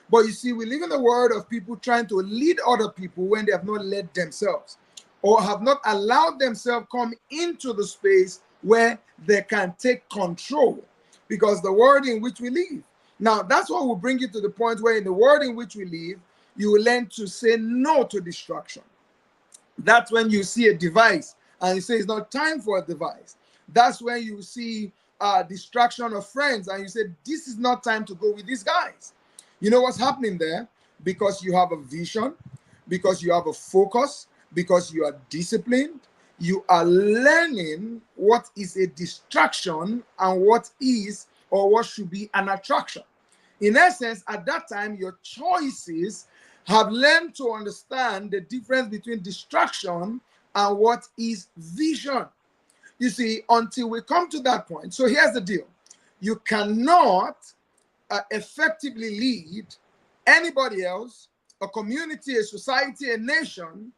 But you see, we live in a world of people trying to lead other people when they have not led themselves, or have not allowed themselves come into the space where they can take control, because the world in which we live. Now, that's what will bring you to the point where in the world in which we live, you will learn to say no to distraction. That's when you see a device and you say it's not time for a device. That's when you see distraction of friends and you say, this is not time to go with these guys. You know what's happening there? Because you have a vision, because you have a focus, because you are disciplined, you are learning what is a distraction and what is or what should be an attraction. In essence, at that time, your choices have learned to understand the difference between distraction and what is vision. You see, until we come to that point. So here's the deal. You cannot effectively lead anybody else, a community, a society, a nation,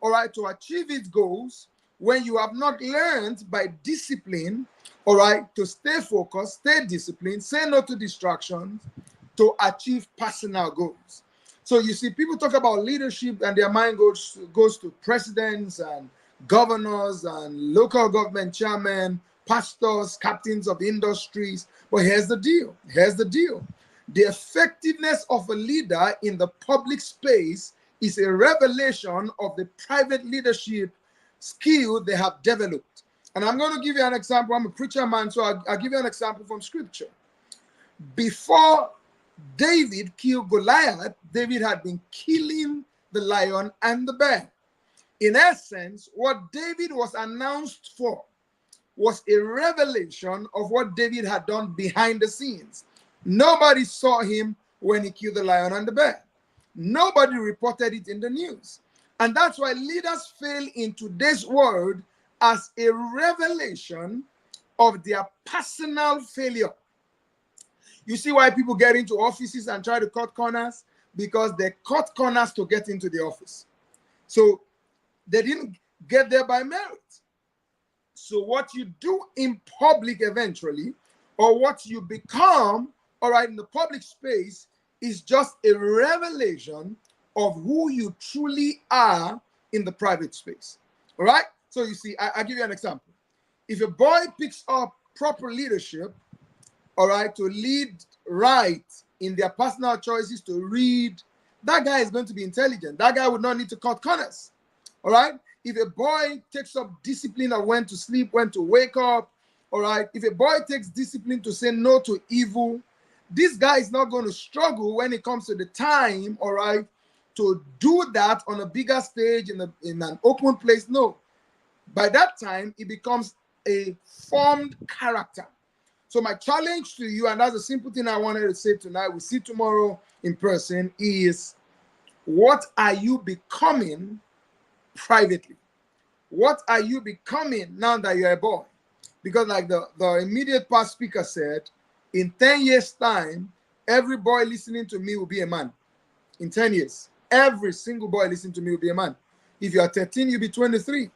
all right, to achieve its goals when you have not learned by discipline, all right, to stay focused, stay disciplined, say no to distractions, to achieve personal goals. So you see, people talk about leadership and their mind goes to presidents and governors and local government chairmen, pastors, captains of industries. But here's the deal. Here's the deal. The effectiveness of a leader in the public space is a revelation of the private leadership skill they have developed. And I'm going to give you an example. I'm a preacher man, so I'll give you an example from scripture. Before David killed Goliath, David had been killing the lion and the bear. In essence, what David was announced for was a revelation of what David had done behind the scenes. Nobody saw him when he killed the lion and the bear. Nobody reported it in the news. And that's why leaders fail in today's world as a revelation of their personal failure. You see why people get into offices and try to cut corners? Because they cut corners to get into the office. So they didn't get there by merit. So what you do in public eventually, or what you become, all right, in the public space, is just a revelation of who you truly are in the private space. All right? So you see, I'll give you an example. If a boy picks up proper leadership, all right, to lead right in their personal choices, to read, that guy is going to be intelligent. That guy would not need to cut corners. All right? If a boy takes up discipline of when to sleep, when to wake up, all right? If a boy takes discipline to say no to evil, this guy is not going to struggle when it comes to the time, all right, to do that on a bigger stage in an open place. No. By that time, it becomes a formed character. So my challenge to you, and that's a simple thing I wanted to say tonight, we see tomorrow in person, is what are you becoming privately? What are you becoming now that you're a boy? Because like the immediate past speaker said, in 10 years' time, every boy listening to me will be a man. In 10 years, every single boy listening to me will be a man. If you are 13, you'll be 23.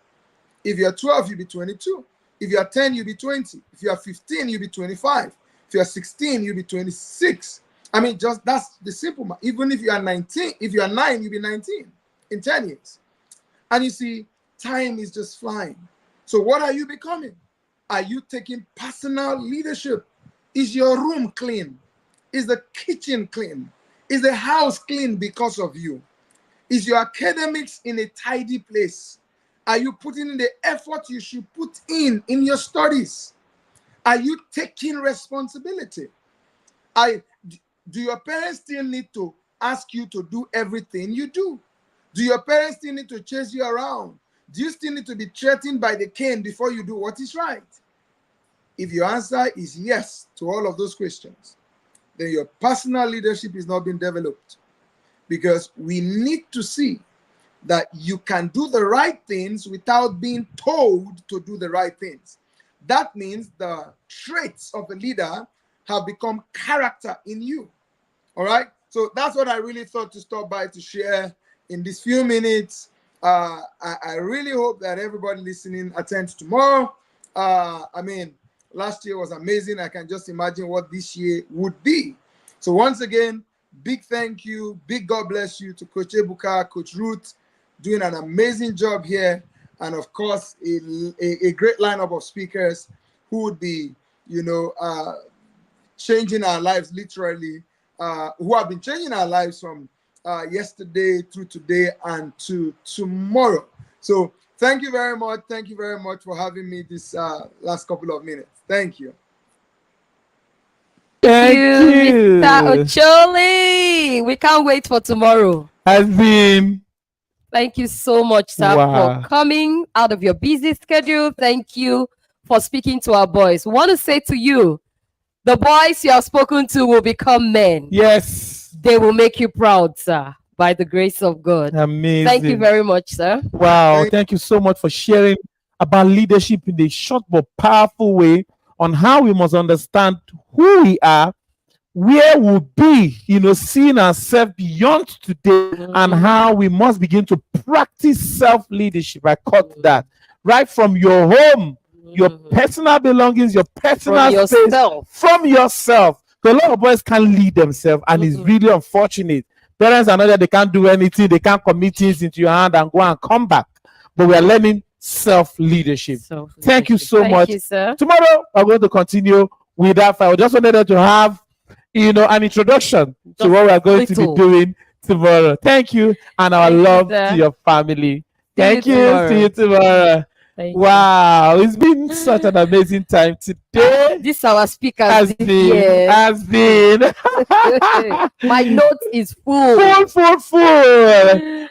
If you are 12, you'll be 22. If you are 10, you'll be 20. If you are 15, you'll be 25. If you are 16, you'll be 26. I mean, just that's the simple math. Even if you are 19, if you are 9, you'll be 19 in 10 years. And you see, time is just flying. So what are you becoming? Are you taking personal leadership? Is your room clean? Is the kitchen clean? Is the house clean because of you? Is your academics in a tidy place? Are you putting in the effort you should put in your studies? Are you taking responsibility? Do your parents still need to ask you to do everything you do? Do your parents still need to chase you around? Do you still need to be threatened by the cane before you do what is right? If your answer is yes to all of those questions, then your personal leadership is not being developed. Because we need to see that you can do the right things without being told to do the right things. That means the traits of a leader have become character in you. All right? So that's what I really thought to stop by to share in these few minutes. I really hope that everybody listening attends tomorrow. I mean, last year was amazing. I can just imagine what this year would be. So once again, big thank you, big God bless you to Coach Ebuka, Coach Ruth, doing an amazing job here. And of course, a great lineup of speakers who would be, changing our lives literally, who have been changing our lives from yesterday through today and to tomorrow. So thank you very much. Thank you very much for having me this last couple of minutes. Thank you. Thank you, Mr. Ocholi. We can't wait for tomorrow. Has been. Thank you so much, sir, for coming out of your busy schedule. Thank you for speaking to our boys. We want to say to you, the boys you have spoken to will become men. Yes. They will make you proud, sir, by the grace of God. Amazing. Thank you very much, sir. Wow. Thank you so much for sharing about leadership in a short but powerful way on how we must understand who we are, where we'll be, seeing ourselves beyond today, and how we must begin to practice self-leadership. I caught that right from your home, your personal belongings, your personal space, from yourself. Because a lot of boys can't lead themselves, and it's really unfortunate. Parents are not that they can't do anything, they can't commit things into your hand and go and come back. But we are learning self-leadership. Thank you so much. You, sir. Tomorrow, we're going to continue with that. I just wanted to have, an introduction to what we are going to be doing tomorrow. Thank you, and our love to your family. Thank you. See you tomorrow. Wow, it's been such an amazing time today. This our speaker has been. My note is full. Full.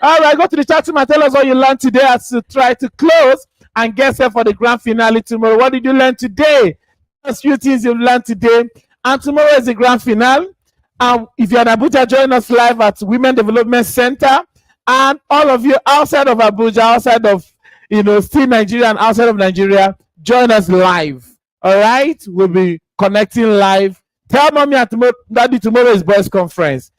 All right, go to the chat room and tell us what you learned today as to try to close and get set for the grand finale tomorrow. What did you learn today? A few things you've learned today. And tomorrow is the grand finale. If you're in Abuja, join us live at Women Development Center. And all of you outside of Abuja, outside of still Nigeria and outside of Nigeria, join us live. All right, we'll be connecting live. Tell mommy and daddy tomorrow is boys conference.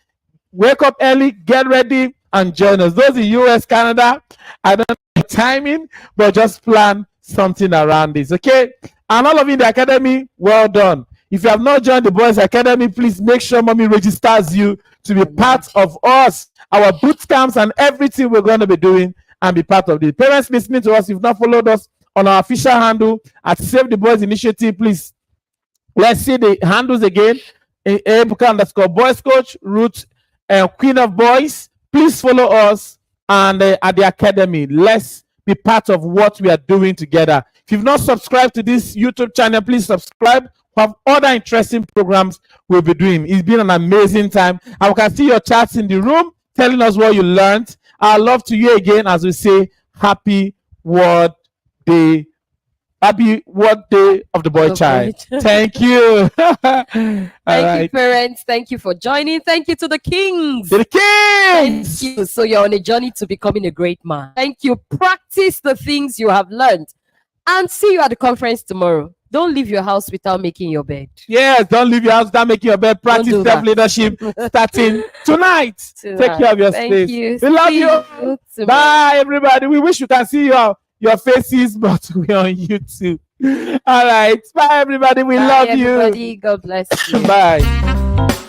Wake up early, get ready, and join us. Those in US, Canada, I don't know the timing, but just plan something around this. Okay, and all of you in the academy, well done. If you have not joined the Boys Academy, please make sure mommy registers you to be part of us, our boot camps, and everything we're going to be doing, and be part of the parents listening to us. If you've not followed us on our official handle at Save the Boys Initiative, please let's see the handles again. _boys coach, Ruth, Queen of Boys. Please follow us and at the academy. Let's be part of what we are doing together. If you've not subscribed to this YouTube channel, please subscribe. We have other interesting programs we'll be doing. It's been an amazing time. And we can see your chats in the room telling us what you learned. I love to you again as we say Happy World Day Happy World Day of the Boy The Child. boy child. Thank you. Thank you, parents. Thank you for joining. Thank you to the kings. To the kings. Thank you. So you're on a journey to becoming a great man. Thank you. Practice the things you have learned. And see you at the conference tomorrow. Don't leave your house without making your bed. Yes, don't leave your house without making your bed. Practice do that. self-leadership starting tonight. Take care of your Thank space. you. We love See you. tomorrow. Bye, everybody. We wish you can see your faces, but we're on YouTube. All right. Bye, everybody. We Bye, love everybody. you. God bless you. Bye.